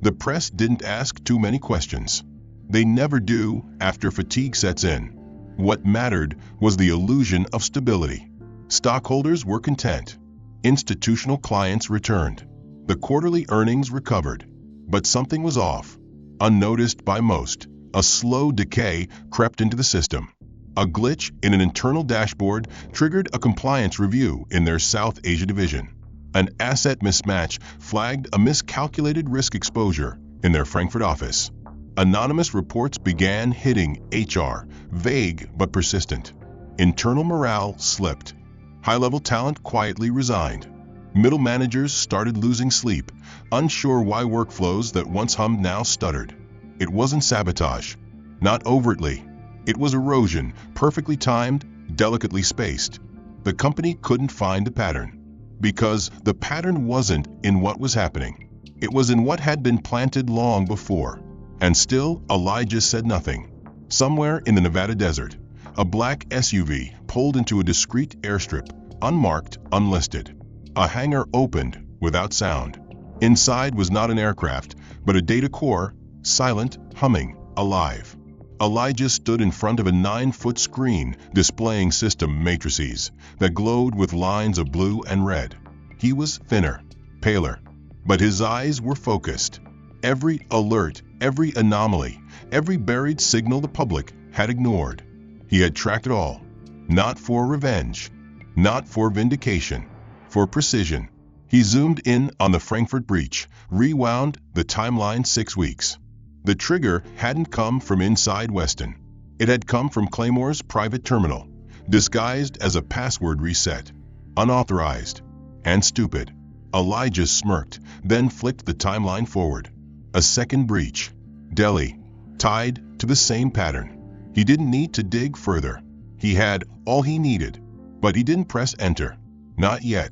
The press didn't ask too many questions. They never do after fatigue sets in. What mattered was the illusion of stability. Stockholders were content. Institutional clients returned. The quarterly earnings recovered. But something was off. Unnoticed by most, a slow decay crept into the system. A glitch in an internal dashboard triggered a compliance review in their South Asia division. An asset mismatch flagged a miscalculated risk exposure in their Frankfurt office. Anonymous reports began hitting HR, vague but persistent. Internal morale slipped. High-level talent quietly resigned. Middle managers started losing sleep, unsure why workflows that once hummed now stuttered. It wasn't sabotage. Not overtly. It was erosion, perfectly timed, delicately spaced. The company couldn't find the pattern. Because the pattern wasn't in what was happening. It was in what had been planted long before. And still, Elijah said nothing. Somewhere in the Nevada desert, a black SUV pulled into a discreet airstrip, unmarked, unlisted. A hangar opened without sound. Inside was not an aircraft, but a data core, silent, humming, alive. Elijah stood in front of a 9-foot screen displaying system matrices that glowed with lines of blue and red. He was thinner, paler, but his eyes were focused. Every alert, every anomaly, every buried signal the public had ignored. He had tracked it all. Not for revenge, not for vindication, for precision. He zoomed in on the Frankfurt breach, rewound the timeline 6 weeks. The trigger hadn't come from inside Weston. It had come from Claymore's private terminal, disguised as a password reset. Unauthorized. And stupid. Elijah smirked, then flicked the timeline forward. A second breach. Delhi. Tied to the same pattern. He didn't need to dig further. He had all he needed. But he didn't press enter. Not yet.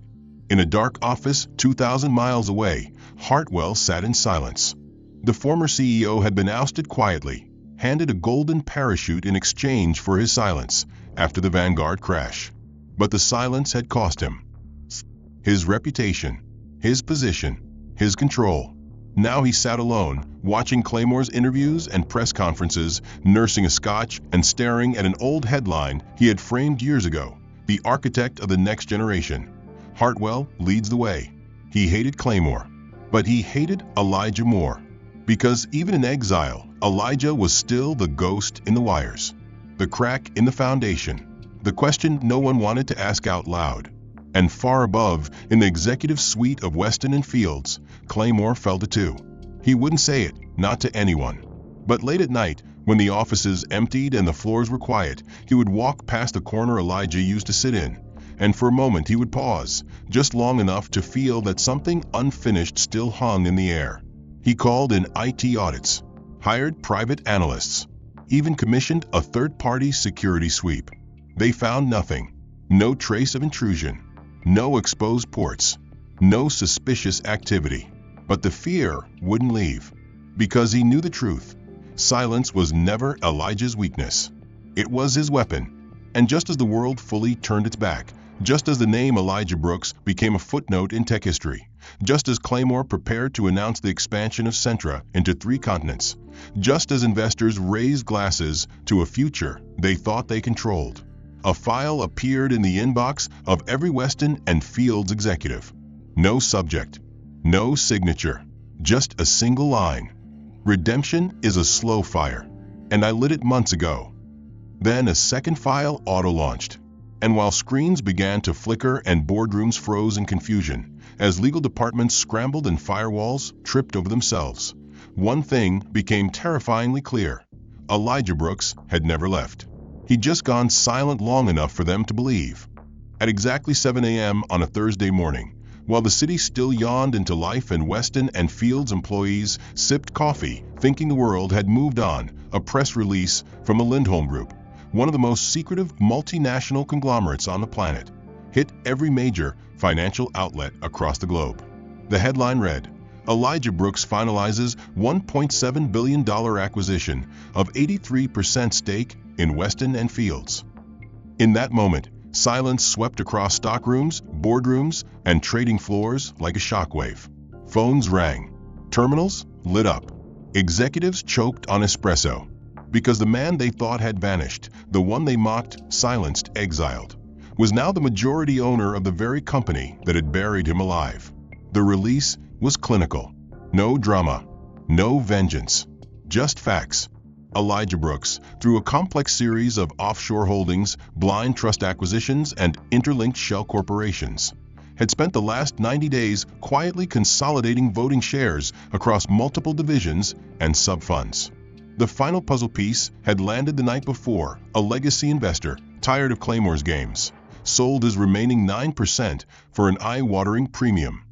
In a dark office 2,000 miles away, Hartwell sat in silence. The former CEO had been ousted quietly, handed a golden parachute in exchange for his silence after the Vanguard crash. But the silence had cost him. His reputation, his position, his control. Now he sat alone, watching Claymore's interviews and press conferences, nursing a scotch and staring at an old headline he had framed years ago, "The architect of the next generation. Hartwell leads the way." He hated Claymore, but he hated Elijah more. Because even in exile, Elijah was still the ghost in the wires. The crack in the foundation. The question no one wanted to ask out loud. And far above, in the executive suite of Weston and Fields, Claymore felt it too. He wouldn't say it, not to anyone. But late at night, when the offices emptied and the floors were quiet, he would walk past the corner Elijah used to sit in. And for a moment he would pause, just long enough to feel that something unfinished still hung in the air. He called in IT audits, hired private analysts, even commissioned a third-party security sweep. They found nothing. No trace of intrusion. No exposed ports. No suspicious activity. But the fear wouldn't leave. Because he knew the truth. Silence was never Elijah's weakness. It was his weapon. And just as the world fully turned its back, just as the name Elijah Brooks became a footnote in tech history, just as Claymore prepared to announce the expansion of Centra into 3 continents, just as investors raised glasses to a future they thought they controlled, a file appeared in the inbox of every Weston and Fields executive. No subject, no signature, just a single line. Redemption is a slow fire, and I lit it months ago. Then a second file auto-launched. And while screens began to flicker and boardrooms froze in confusion, as legal departments scrambled and firewalls tripped over themselves, one thing became terrifyingly clear. Elijah Brooks had never left. He'd just gone silent long enough for them to believe. At exactly 7 a.m. on a Thursday morning, while the city still yawned into life and Weston and Fields employees sipped coffee, thinking the world had moved on, a press release from the Lindholm Group, one of the most secretive multinational conglomerates on the planet, hit every major financial outlet across the globe. The headline read, Elijah Brooks finalizes $1.7 billion acquisition of 83% stake in Weston and Fields. In that moment, silence swept across stockrooms, boardrooms, and trading floors like a shockwave. Phones rang. Terminals lit up. Executives choked on espresso. Because the man they thought had vanished, the one they mocked, silenced, exiled, was now the majority owner of the very company that had buried him alive. The release was clinical. No drama. No vengeance. Just facts. Elijah Brooks, through a complex series of offshore holdings, blind trust acquisitions, and interlinked shell corporations, had spent the last 90 days quietly consolidating voting shares across multiple divisions and sub-funds. The final puzzle piece had landed the night before. A legacy investor, tired of Claymore's games, sold his remaining 9% for an eye-watering premium,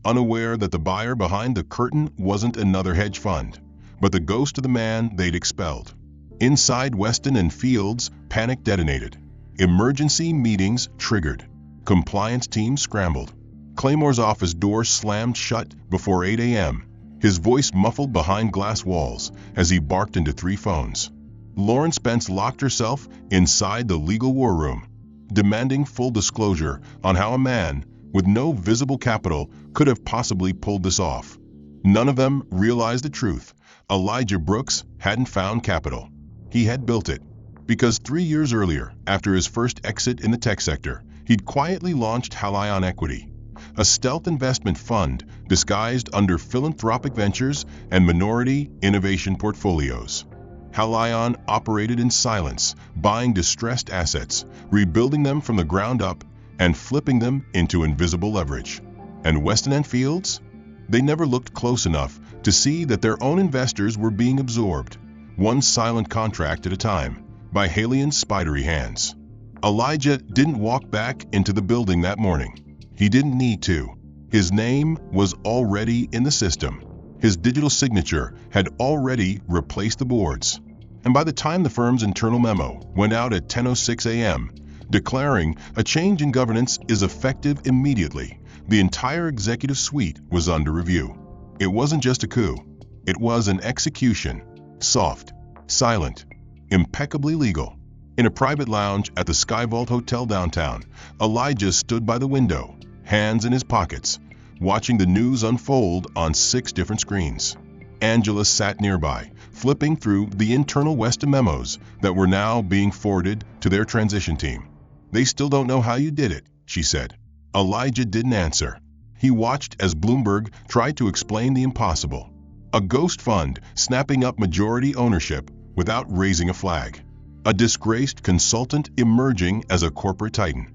unaware that the buyer behind the curtain wasn't another hedge fund, but the ghost of the man they'd expelled. Inside Weston and Fields, panic detonated. Emergency meetings triggered. Compliance teams scrambled. Claymore's office door slammed shut before 8 a.m., his voice muffled behind glass walls as he barked into 3 phones. Lauren Spence locked herself inside the legal war room, demanding full disclosure on how a man with no visible capital could have possibly pulled this off. None of them realized the truth. Elijah Brooks hadn't found capital. He had built it. Because 3 years earlier, after his first exit in the tech sector, he'd quietly launched Halion Equity, a stealth investment fund disguised under philanthropic ventures and minority innovation portfolios. Halion operated in silence, buying distressed assets, rebuilding them from the ground up, and flipping them into invisible leverage. And Weston and Fields? They never looked close enough to see that their own investors were being absorbed, one silent contract at a time, by Halion's spidery hands. Elijah didn't walk back into the building that morning. He didn't need to. His name was already in the system. His digital signature had already replaced the boards. And by the time the firm's internal memo went out at 10:06 a.m., declaring a change in governance is effective immediately, the entire executive suite was under review. It wasn't just a coup. It was an execution. Soft, silent, impeccably legal. In a private lounge at the Skyvault Hotel downtown, Elijah stood by the window, hands in his pockets, watching the news unfold on 6 different screens. Angela sat nearby, flipping through the internal Weston memos that were now being forwarded to their transition team. "They still don't know how you did it," she said. Elijah didn't answer. He watched as Bloomberg tried to explain the impossible. A ghost fund snapping up majority ownership without raising a flag. A disgraced consultant emerging as a corporate titan.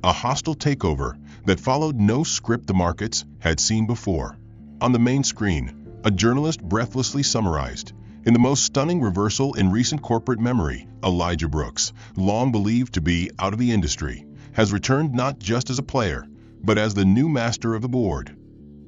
A hostile takeover that followed no script the markets had seen before. On the main screen, a journalist breathlessly summarized, in the most stunning reversal in recent corporate memory, Elijah Brooks, long believed to be out of the industry, has returned not just as a player, but as the new master of the board.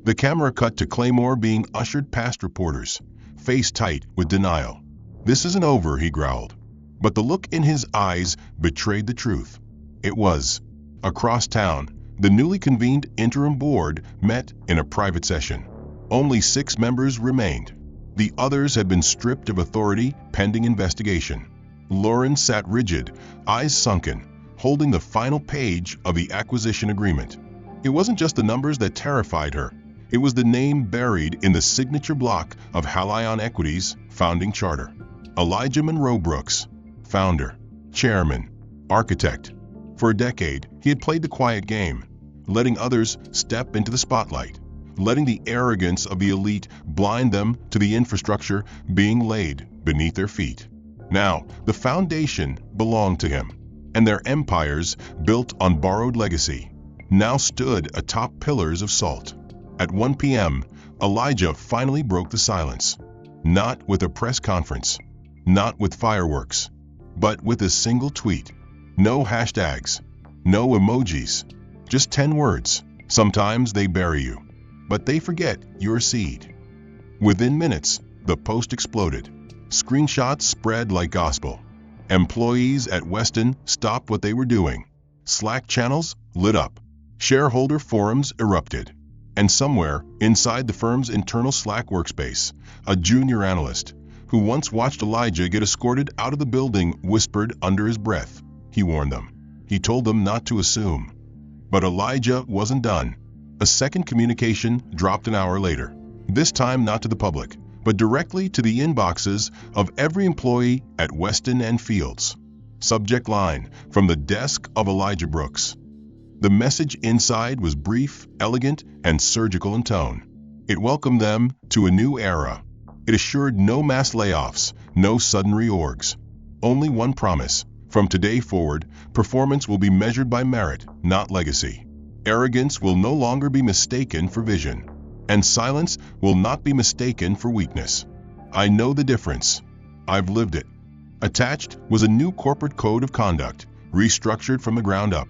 The camera cut to Claymore being ushered past reporters, face tight with denial. "This isn't over," he growled. But the look in his eyes betrayed the truth. It was. Across town, the newly convened interim board met in a private session. Only 6 members remained. The others had been stripped of authority pending investigation. Lauren sat rigid, eyes sunken, holding the final page of the acquisition agreement. It wasn't just the numbers that terrified her. It was the name buried in the signature block of Halion Equity's founding charter. Elijah Monroe Brooks, founder, chairman, architect. For a decade, he had played the quiet game, letting others step into the spotlight, letting the arrogance of the elite blind them to the infrastructure being laid beneath their feet. Now, the foundation belonged to him, and their empires, built on borrowed legacy, now stood atop pillars of salt. At 1 p.m., Elijah finally broke the silence. Not with a press conference, not with fireworks, but with a single tweet. No hashtags, no emojis, just 10 words. "Sometimes they bury you, but they forget your seed." Within minutes, the post exploded. Screenshots spread like gospel. Employees at Weston stopped what they were doing. Slack channels lit up. Shareholder forums erupted. And somewhere inside the firm's internal Slack workspace, a junior analyst, who once watched Elijah get escorted out of the building, whispered under his breath. He warned them. He told them not to assume. But Elijah wasn't done. A second communication dropped an hour later. This time not to the public, but directly to the inboxes of every employee at Weston and Fields. Subject line from the desk of Elijah Brooks. The message inside was brief, elegant, and surgical in tone. It welcomed them to a new era. It assured no mass layoffs, no sudden reorgs. Only one promise: from today forward, performance will be measured by merit, not legacy. Arrogance will no longer be mistaken for vision, and silence will not be mistaken for weakness. I know the difference. I've lived it. Attached was a new corporate code of conduct, restructured from the ground up.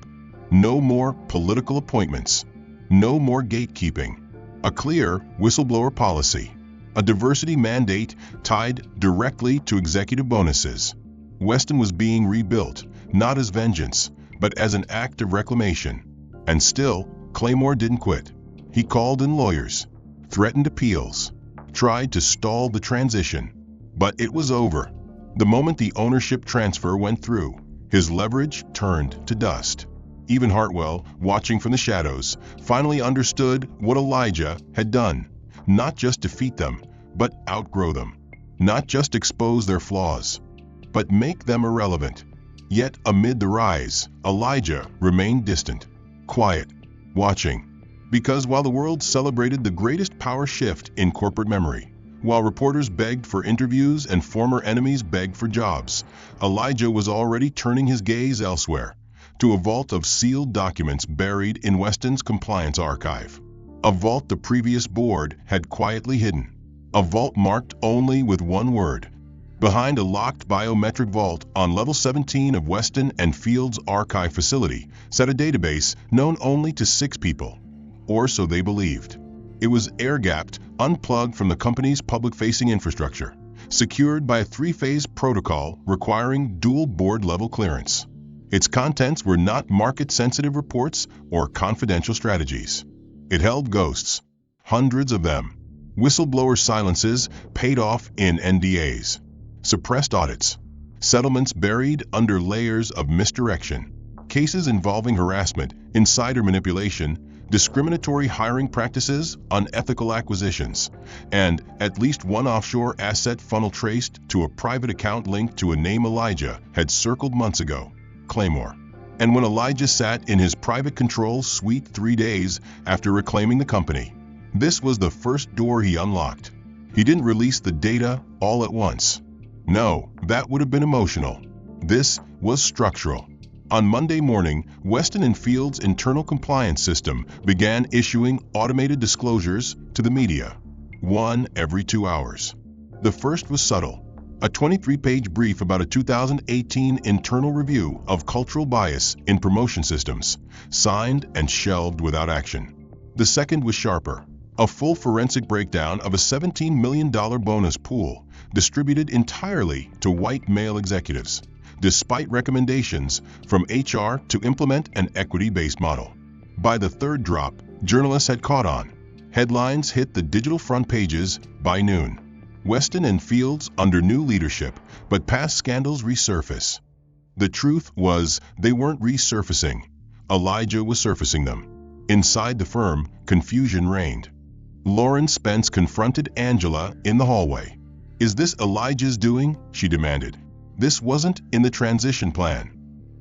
No more political appointments. No more gatekeeping. A clear whistleblower policy. A diversity mandate tied directly to executive bonuses. Weston was being rebuilt, not as vengeance, but as an act of reclamation. And still, Claymore didn't quit. He called in lawyers, threatened appeals, tried to stall the transition. But it was over. The moment the ownership transfer went through, his leverage turned to dust. Even Hartwell, watching from the shadows, finally understood what Elijah had done. Not just defeat them, but outgrow them. Not just expose their flaws, but make them irrelevant. Yet amid the rise, Elijah remained distant, quiet, watching. Because while the world celebrated the greatest power shift in corporate memory, while reporters begged for interviews and former enemies begged for jobs, Elijah was already turning his gaze elsewhere, to a vault of sealed documents buried in Weston's compliance archive. A vault the previous board had quietly hidden. A vault marked only with one word. Behind a locked biometric vault on level 17 of Weston and Fields' archive facility sat a database known only to 6 people. Or so they believed. It was air-gapped, unplugged from the company's public-facing infrastructure, secured by a 3-phase protocol requiring dual board-level clearance. Its contents were not market-sensitive reports or confidential strategies. It held ghosts, hundreds of them. Whistleblower silences paid off in NDAs. Suppressed audits. Settlements buried under layers of misdirection. Cases involving harassment, insider manipulation, discriminatory hiring practices, unethical acquisitions, and at least one offshore asset funnel traced to a private account linked to a name Elijah had circled months ago: Claymore. And when Elijah sat in his private control suite 3 days after reclaiming the company, this was the first door he unlocked. He didn't release the data all at once. No, that would have been emotional. This was structural. On Monday morning, Weston and Fields' internal compliance system began issuing automated disclosures to the media, one every 2 hours. The first was subtle, a 23-page brief about a 2018 internal review of cultural bias in promotion systems, signed and shelved without action. The second was sharper, a full forensic breakdown of a $17 million bonus pool distributed entirely to white male executives, despite recommendations from HR to implement an equity-based model. By the third drop, journalists had caught on. Headlines hit the digital front pages by noon. Weston and Fields under new leadership, but past scandals resurface. The truth was, they weren't resurfacing. Elijah was surfacing them. Inside the firm, confusion reigned. Lauren Spence confronted Angela in the hallway. "Is this Elijah's doing?" she demanded. "This wasn't in the transition plan."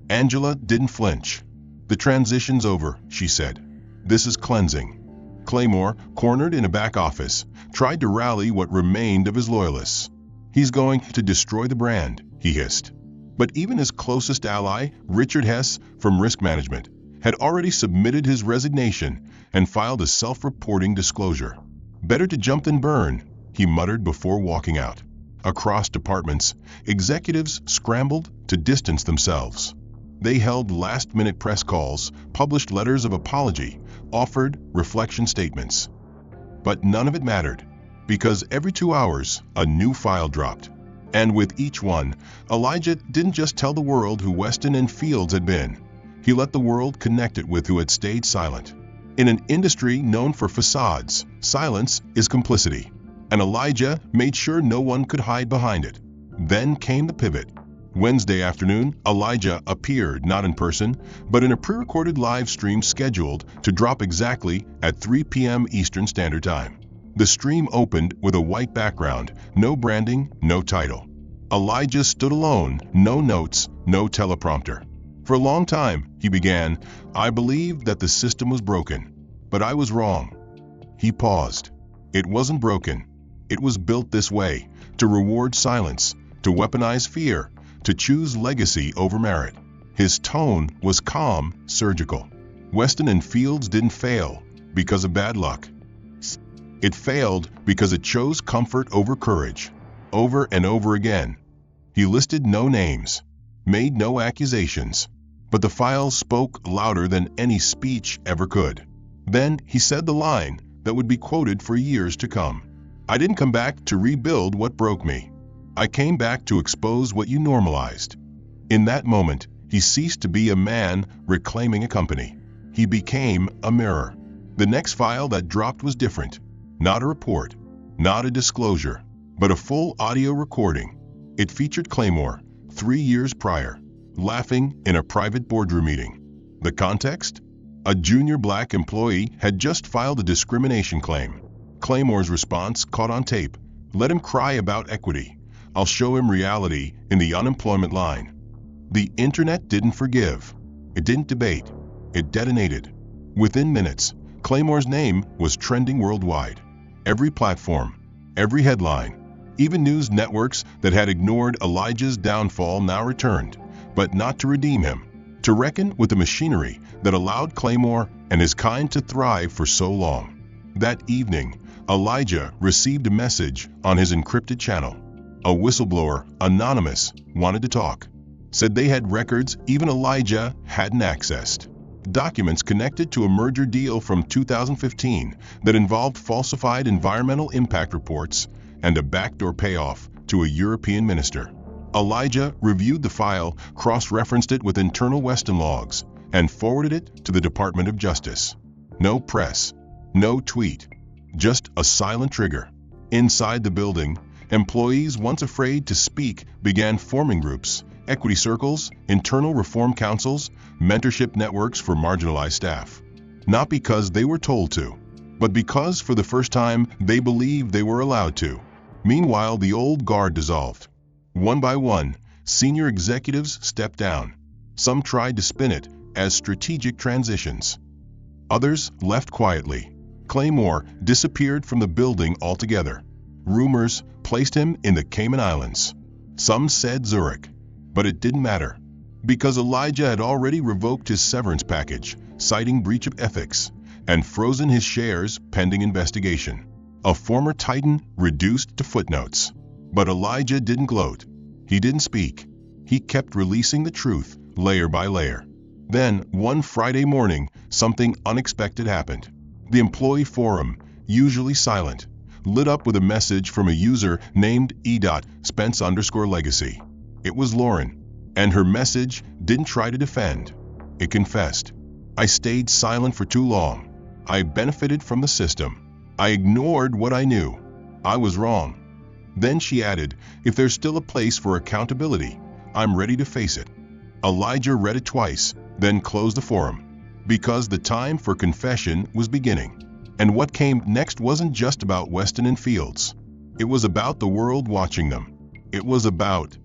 Angela didn't flinch. "The transition's over," she said. "This is cleansing." Claymore, cornered in a back office, tried to rally what remained of his loyalists. "He's going to destroy the brand," he hissed. But even his closest ally, Richard Hess from Risk Management, had already submitted his resignation and filed a self-reporting disclosure. "Better to jump than burn," he muttered before walking out. Across departments, executives scrambled to distance themselves. They held last-minute press calls, published letters of apology, offered reflection statements. But none of it mattered, because every 2 hours, a new file dropped. And with each one, Elijah didn't just tell the world who Weston and Fields had been. He let the world connect it with who had stayed silent. In an industry known for facades, silence is complicity. And Elijah made sure no one could hide behind it. Then came the pivot. Wednesday afternoon, Elijah appeared not in person, but in a pre-recorded live stream scheduled to drop exactly at 3 p.m. Eastern Standard Time. The stream opened with a white background, no branding, no title. Elijah stood alone, no notes, no teleprompter. For a long time, he began, I believed that the system was broken, but I was wrong. He paused. It wasn't broken. It was built this way, to reward silence, to weaponize fear, to choose legacy over merit. His tone was calm, surgical. Weston and Fields didn't fail because of bad luck. It failed because it chose comfort over courage, over and over again. He listed no names, made no accusations, but the files spoke louder than any speech ever could. Then he said the line that would be quoted for years to come. I didn't come back to rebuild what broke me. I came back to expose what you normalized. In that moment, he ceased to be a man reclaiming a company. He became a mirror. The next file that dropped was different. Not a report, not a disclosure, but a full audio recording. It featured Claymore, 3 years prior, laughing in a private boardroom meeting. The context? A junior black employee had just filed a discrimination claim. Claymore's response, caught on tape, let him cry about equity. I'll show him reality in the unemployment line. The internet didn't forgive. It didn't debate. It detonated. Within minutes, Claymore's name was trending worldwide. Every platform, every headline, even news networks that had ignored Elijah's downfall now returned, but not to redeem him, to reckon with the machinery that allowed Claymore and his kind to thrive for so long. That evening, Elijah received a message on his encrypted channel. A whistleblower, anonymous, wanted to talk. Said they had records even Elijah hadn't accessed. Documents connected to a merger deal from 2015 that involved falsified environmental impact reports and a backdoor payoff to a European minister. Elijah reviewed the file, cross-referenced it with internal Weston logs, and forwarded it to the Department of Justice. No press, no tweet, just a silent trigger. Inside the building, employees once afraid to speak began forming groups, equity circles, internal reform councils, mentorship networks for marginalized staff. Not because they were told to, but because for the first time they believed they were allowed to. Meanwhile, the old guard dissolved. One by one, senior executives stepped down. Some tried to spin it as strategic transitions. Others left quietly. Claymore disappeared from the building altogether. Rumors placed him in the Cayman Islands. Some said Zurich. But it didn't matter, because Elijah had already revoked his severance package, citing breach of ethics, and frozen his shares pending investigation. A former Titan reduced to footnotes. But Elijah didn't gloat. He didn't speak. He kept releasing the truth, layer by layer. Then, one Friday morning, something unexpected happened. The employee forum, usually silent, lit up with a message from a user named E.Spence_legacy. It was Lauren, and her message didn't try to defend. It confessed. I stayed silent for too long. I benefited from the system. I ignored what I knew. I was wrong. Then she added, if there's still a place for accountability, I'm ready to face it. Elijah read it twice, then closed the forum, because the time for confession was beginning. And what came next wasn't just about Weston and Fields. It was about the world watching them. It was about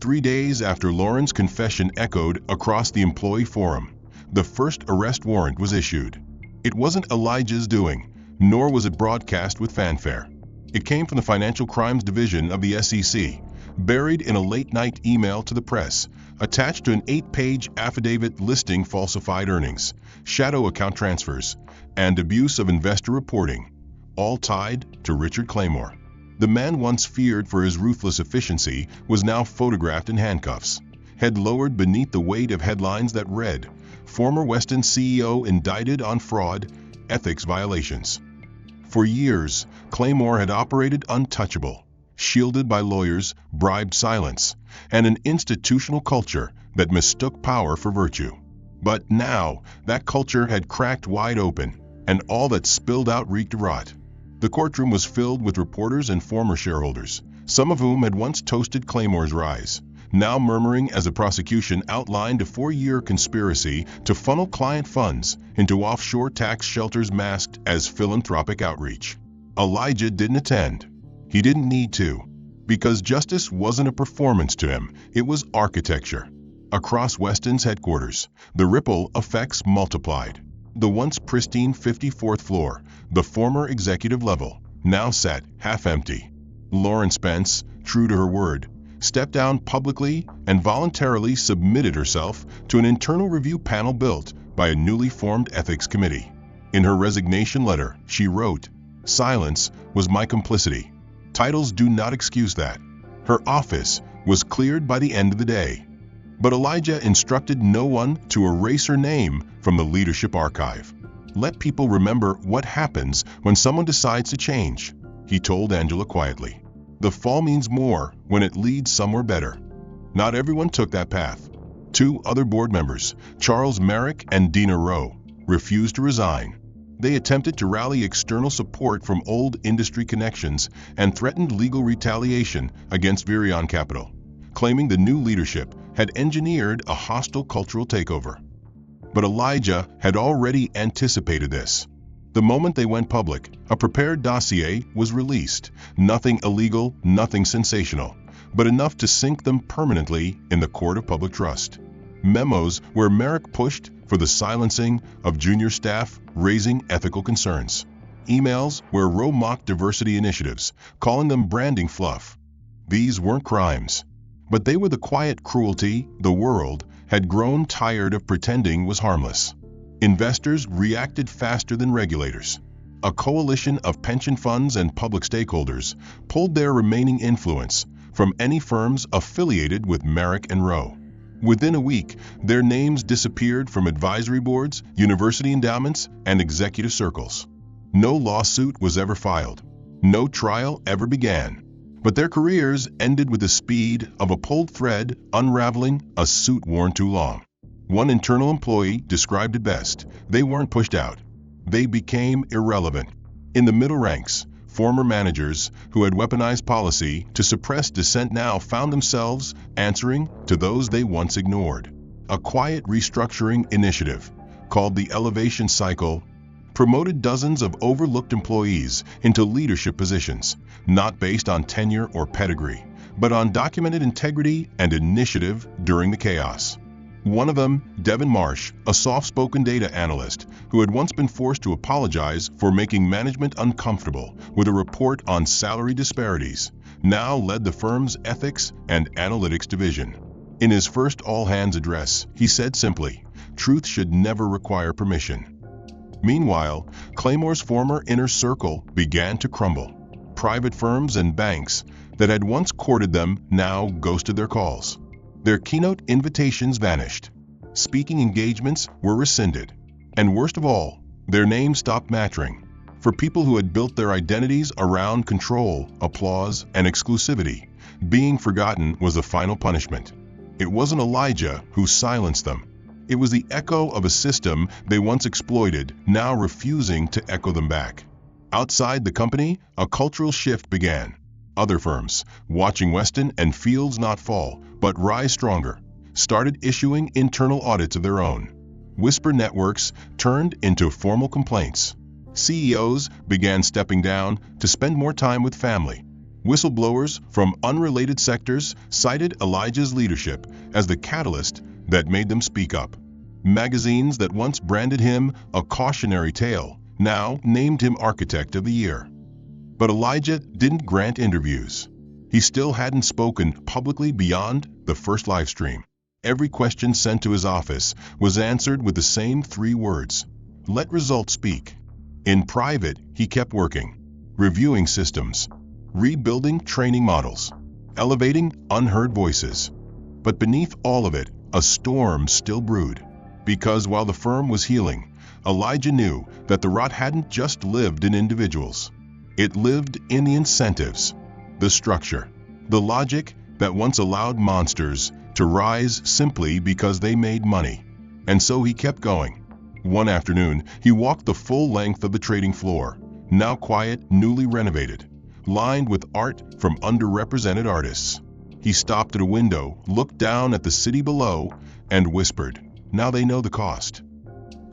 3 days after Lauren's confession echoed across the employee forum, the first arrest warrant was issued. It wasn't Elijah's doing, nor was it broadcast with fanfare. It came from the Financial Crimes Division of the SEC, buried in a late-night email to the press, attached to an 8-page affidavit listing falsified earnings, shadow account transfers, and abuse of investor reporting, all tied to Richard Claymore. The man once feared for his ruthless efficiency was now photographed in handcuffs, head lowered beneath the weight of headlines that read, former Weston CEO indicted on fraud, ethics violations. For years, Claymore had operated untouchable, shielded by lawyers, bribed silence, and an institutional culture that mistook power for virtue. But now, that culture had cracked wide open, and all that spilled out reeked of rot. The courtroom was filled with reporters and former shareholders, some of whom had once toasted Claymore's rise, now murmuring as the prosecution outlined a 4-year conspiracy to funnel client funds into offshore tax shelters masked as philanthropic outreach. Elijah didn't attend. He didn't need to, because justice wasn't a performance to him, it was architecture. Across Weston's headquarters, the ripple effects multiplied. The once pristine 54th floor, the former executive level, now sat half-empty. Lauren Spence, true to her word, stepped down publicly and voluntarily submitted herself to an internal review panel built by a newly formed ethics committee. In her resignation letter, she wrote, "Silence was my complicity. Titles do not excuse that." Her office was cleared by the end of the day. But Elijah instructed no one to erase her name from the leadership archive. "Let people remember what happens when someone decides to change," he told Angela quietly. "The fall means more when it leads somewhere better." Not everyone took that path. 2 other board members, Charles Merrick and Dina Rowe, refused to resign. They attempted to rally external support from old industry connections and threatened legal retaliation against Virion Capital, claiming the new leadership had engineered a hostile cultural takeover. But Elijah had already anticipated this. The moment they went public, a prepared dossier was released. Nothing illegal, nothing sensational, but enough to sink them permanently in the court of public trust. Memos where Merrick pushed for the silencing of junior staff, raising ethical concerns. Emails where Rowe mocked diversity initiatives, calling them branding fluff. These weren't crimes, but they were the quiet cruelty the world had grown tired of pretending was harmless. Investors reacted faster than regulators. A coalition of pension funds and public stakeholders pulled their remaining influence from any firms affiliated with Merrick and Rowe. Within a week, their names disappeared from advisory boards, university endowments, and executive circles. No lawsuit was ever filed. No trial ever began. But their careers ended with the speed of a pulled thread unraveling a suit worn too long. One internal employee described it best: they weren't pushed out. They became irrelevant. In the middle ranks, former managers who had weaponized policy to suppress dissent now found themselves answering to those they once ignored. A quiet restructuring initiative, called the Elevation Cycle, promoted dozens of overlooked employees into leadership positions, not based on tenure or pedigree, but on documented integrity and initiative during the chaos. One of them, Devin Marsh, a soft-spoken data analyst who had once been forced to apologize for making management uncomfortable with a report on salary disparities, now led the firm's ethics and analytics division. In his first all-hands address, he said simply, "Truth should never require permission." Meanwhile, Claymore's former inner circle began to crumble. Private firms and banks that had once courted them now ghosted their calls. Their keynote invitations vanished. Speaking engagements were rescinded. And worst of all, their names stopped mattering. For people who had built their identities around control, applause, and exclusivity, being forgotten was the final punishment. It wasn't Elijah who silenced them. It was the echo of a system they once exploited, now refusing to echo them back. Outside the company, a cultural shift began. Other firms, watching Weston and Fields not fall, but rise stronger, started issuing internal audits of their own. Whisper networks turned into formal complaints. CEOs began stepping down to spend more time with family. Whistleblowers from unrelated sectors cited Elijah's leadership as the catalyst that made them speak up. Magazines that once branded him a cautionary tale now named him Architect of the Year. But Elijah didn't grant interviews. He still hadn't spoken publicly beyond the first live stream. Every question sent to his office was answered with the same 3 words: let results speak. In private, he kept working, reviewing systems, rebuilding training models, elevating unheard voices. But beneath all of it, a storm still brewed. Because while the firm was healing, Elijah knew that the rot hadn't just lived in individuals. It lived in the incentives, the structure, the logic that once allowed monsters to rise simply because they made money. And so he kept going. One afternoon, he walked the full length of the trading floor, now quiet, newly renovated, lined with art from underrepresented artists. He stopped at a window, looked down at the city below, and whispered, "Now they know the cost."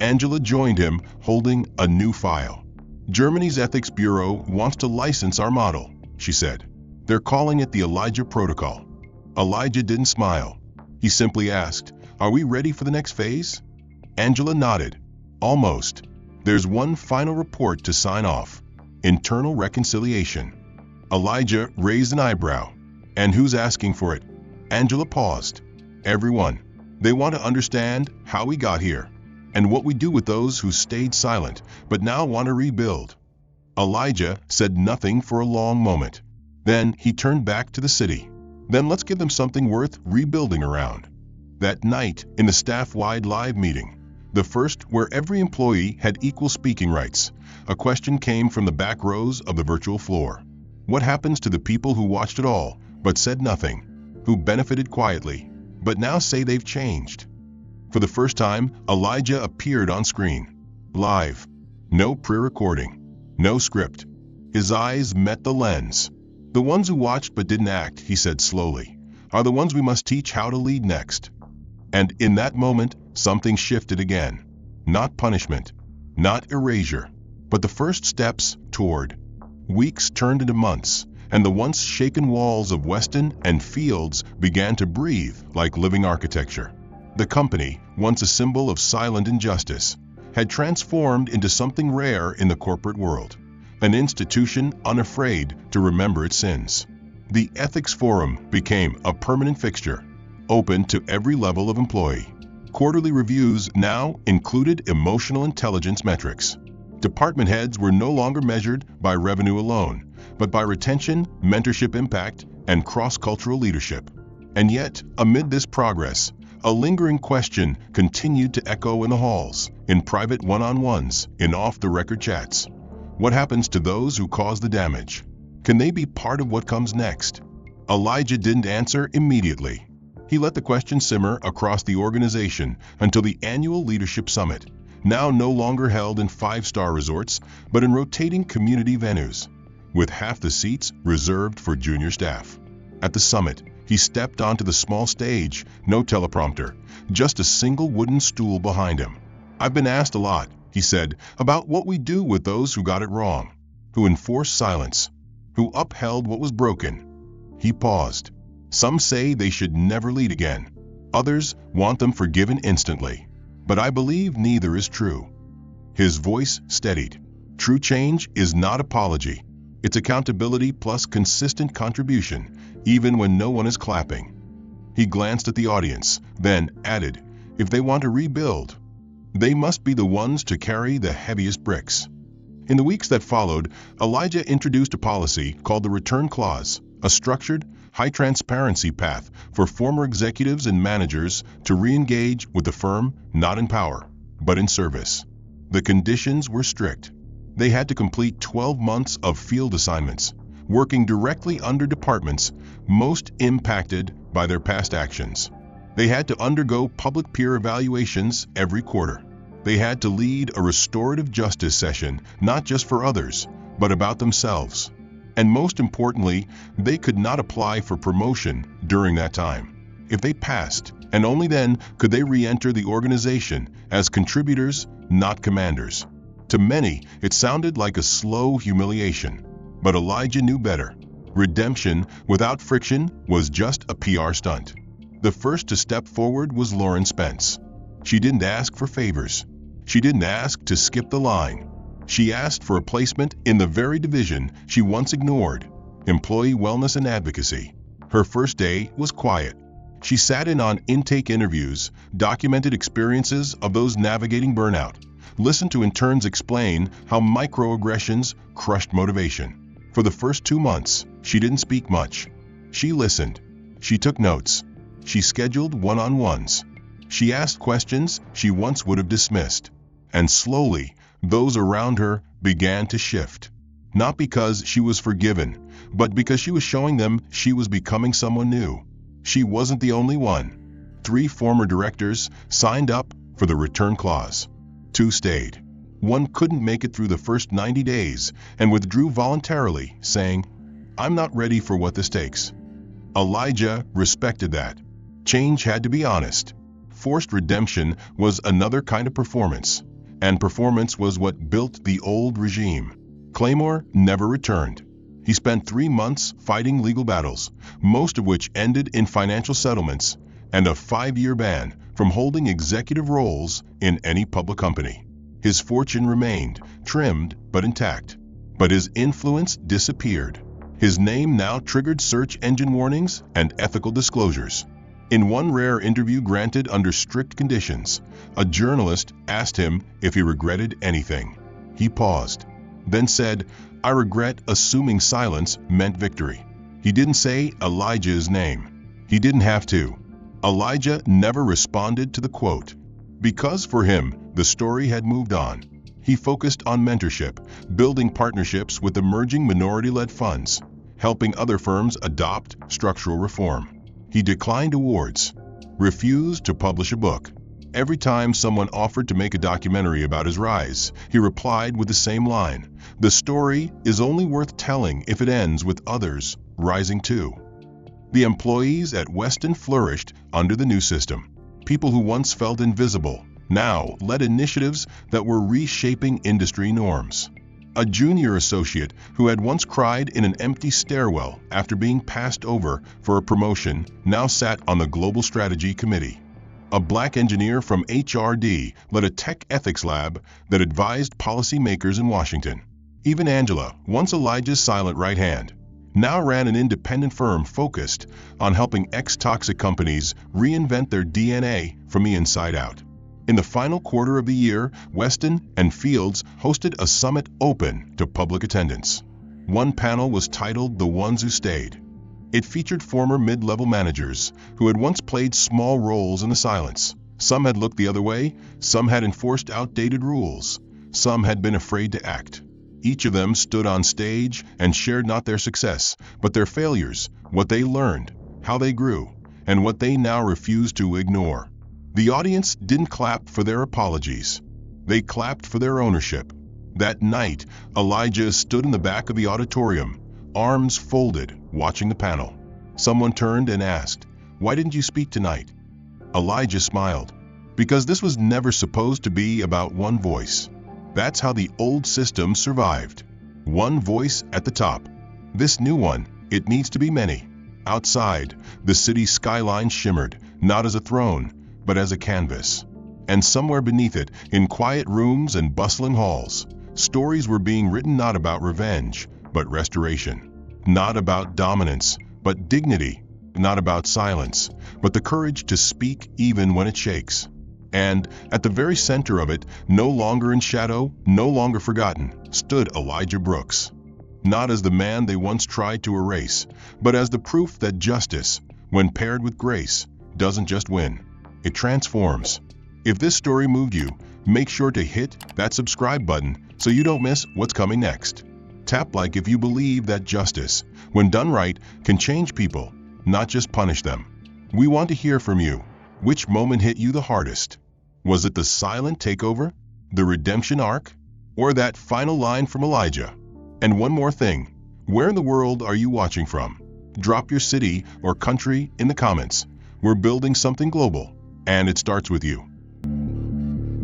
Angela joined him, holding a new file. "Germany's ethics bureau wants to license our model," she said. "They're calling it the Elijah Protocol." Elijah didn't smile. He simply asked, "Are we ready for the next phase?" Angela nodded. "Almost. There's one final report to sign off. Internal reconciliation." Elijah raised an eyebrow. "And who's asking for it?" Angela paused. "Everyone. They want to understand how we got here, and what we do with those who stayed silent but now want to rebuild." Elijah said nothing for a long moment. Then he turned back to the city. "Then let's give them something worth rebuilding around." That night, in the staff-wide live meeting, the first where every employee had equal speaking rights, a question came from the back rows of the virtual floor. What happens to the people who watched it all but said nothing, who benefited quietly, but now say they've changed? For the first time, Elijah appeared on screen. Live. No pre-recording. No script. His eyes met the lens. "The ones who watched but didn't act," he said slowly, "are the ones we must teach how to lead next." And in that moment, something shifted again. Not punishment, not erasure, but the first steps toward. Weeks turned into months, and the once shaken walls of Weston and Fields began to breathe like living architecture. The company, once a symbol of silent injustice, had transformed into something rare in the corporate world, an institution unafraid to remember its sins. The Ethics Forum became a permanent fixture, open to every level of employee. Quarterly reviews now included emotional intelligence metrics. Department heads were no longer measured by revenue alone, but by retention, mentorship impact, and cross-cultural leadership. And yet, amid this progress, a lingering question continued to echo in the halls, in private one-on-ones, in off-the-record chats. What happens to those who cause the damage? Can they be part of what comes next? Elijah didn't answer immediately. He let the question simmer across the organization until the annual leadership summit, now no longer held in five-star resorts, but in rotating community venues, with half the seats reserved for junior staff. At the summit, he stepped onto the small stage, no teleprompter, just a single wooden stool behind him. "I've been asked a lot," he said, "about what we do with those who got it wrong, who enforced silence, who upheld what was broken." He paused. "Some say they should never lead again. Others want them forgiven instantly. But I believe neither is true." His voice steadied. True change is not apology. It's accountability plus consistent contribution, even when no one is clapping. He glanced at the audience, then added, "If they want to rebuild, they must be the ones to carry the heaviest bricks." In the weeks that followed, Elijah introduced a policy called the Return Clause, a structured, high-transparency path for former executives and managers to re-engage with the firm not in power, but in service. The conditions were strict. They had to complete 12 months of field assignments, working directly under departments most impacted by their past actions. They had to undergo public peer evaluations every quarter. They had to lead a restorative justice session, not just for others, but about themselves. And most importantly, they could not apply for promotion during that time. If they passed, and only then could they re-enter the organization as contributors, not commanders. To many, it sounded like a slow humiliation, but Elijah knew better. Redemption without friction was just a PR stunt. The first to step forward was Lauren Spence. She didn't ask for favors. She didn't ask to skip the line. She asked for a placement in the very division she once ignored, employee wellness and advocacy. Her first day was quiet. She sat in on intake interviews, documented experiences of those navigating burnout, listened to interns explain how microaggressions crushed motivation. For the first 2 months, she didn't speak much. She listened. She took notes. She scheduled one-on-ones. She asked questions she once would have dismissed. And slowly, those around her began to shift. Not because she was forgiven, but because she was showing them she was becoming someone new. She wasn't the only one. 3 former directors signed up for the return clause. 2 stayed. 1 couldn't make it through the first 90 days and withdrew voluntarily, saying, "I'm not ready for what this takes." Elijah respected that. Change had to be honest. Forced redemption was another kind of performance, and performance was what built the old regime. Claymore never returned. He spent 3 months fighting legal battles, most of which ended in financial settlements and a 5-year ban from holding executive roles in any public company. His fortune remained, trimmed but intact. But his influence disappeared. His name now triggered search engine warnings and ethical disclosures. In one rare interview granted under strict conditions, a journalist asked him if he regretted anything. He paused, then said, "I regret assuming silence meant victory." He didn't say Elijah's name. He didn't have to. Elijah never responded to the quote, because for him, the story had moved on. He focused on mentorship, building partnerships with emerging minority-led funds, helping other firms adopt structural reform. He declined awards, refused to publish a book. Every time someone offered to make a documentary about his rise, he replied with the same line, "The story is only worth telling if it ends with others rising too." The employees at Weston flourished under the new system. People who once felt invisible now led initiatives that were reshaping industry norms. A junior associate who had once cried in an empty stairwell after being passed over for a promotion now sat on the Global Strategy Committee. A black engineer from HRD led a tech ethics lab that advised policymakers in Washington. Even Angela, once Elijah's silent right hand, now ran an independent firm focused on helping ex-toxic companies reinvent their DNA from the inside out. In the final quarter of the year, Weston and Fields hosted a summit open to public attendance. One panel was titled "The Ones Who Stayed." It featured former mid-level managers who had once played small roles in the silence. Some had looked the other way, some had enforced outdated rules, some had been afraid to act. Each of them stood on stage and shared not their success, but their failures, what they learned, how they grew, and what they now refuse to ignore. The audience didn't clap for their apologies. They clapped for their ownership. That night, Elijah stood in the back of the auditorium, arms folded, watching the panel. Someone turned and asked, "Why didn't you speak tonight?" Elijah smiled. "Because this was never supposed to be about one voice. That's how the old system survived. One voice at the top. This new one, it needs to be many." Outside, the city's skyline shimmered, not as a throne, but as a canvas. And somewhere beneath it, in quiet rooms and bustling halls, stories were being written not about revenge, but restoration. Not about dominance, but dignity. Not about silence, but the courage to speak even when it shakes. And at the very center of it, no longer in shadow, no longer forgotten, stood Elijah Brooks. Not as the man they once tried to erase, but as the proof that justice, when paired with grace, doesn't just win. It transforms. If this story moved you, make sure to hit that subscribe button so you don't miss what's coming next. Tap like if you believe that justice, when done right, can change people, not just punish them. We want to hear from you. Which moment hit you the hardest? Was it the silent takeover, the redemption arc, or that final line from Elijah? And one more thing, where in the world are you watching from? Drop your city or country in the comments. We're building something global, and it starts with you.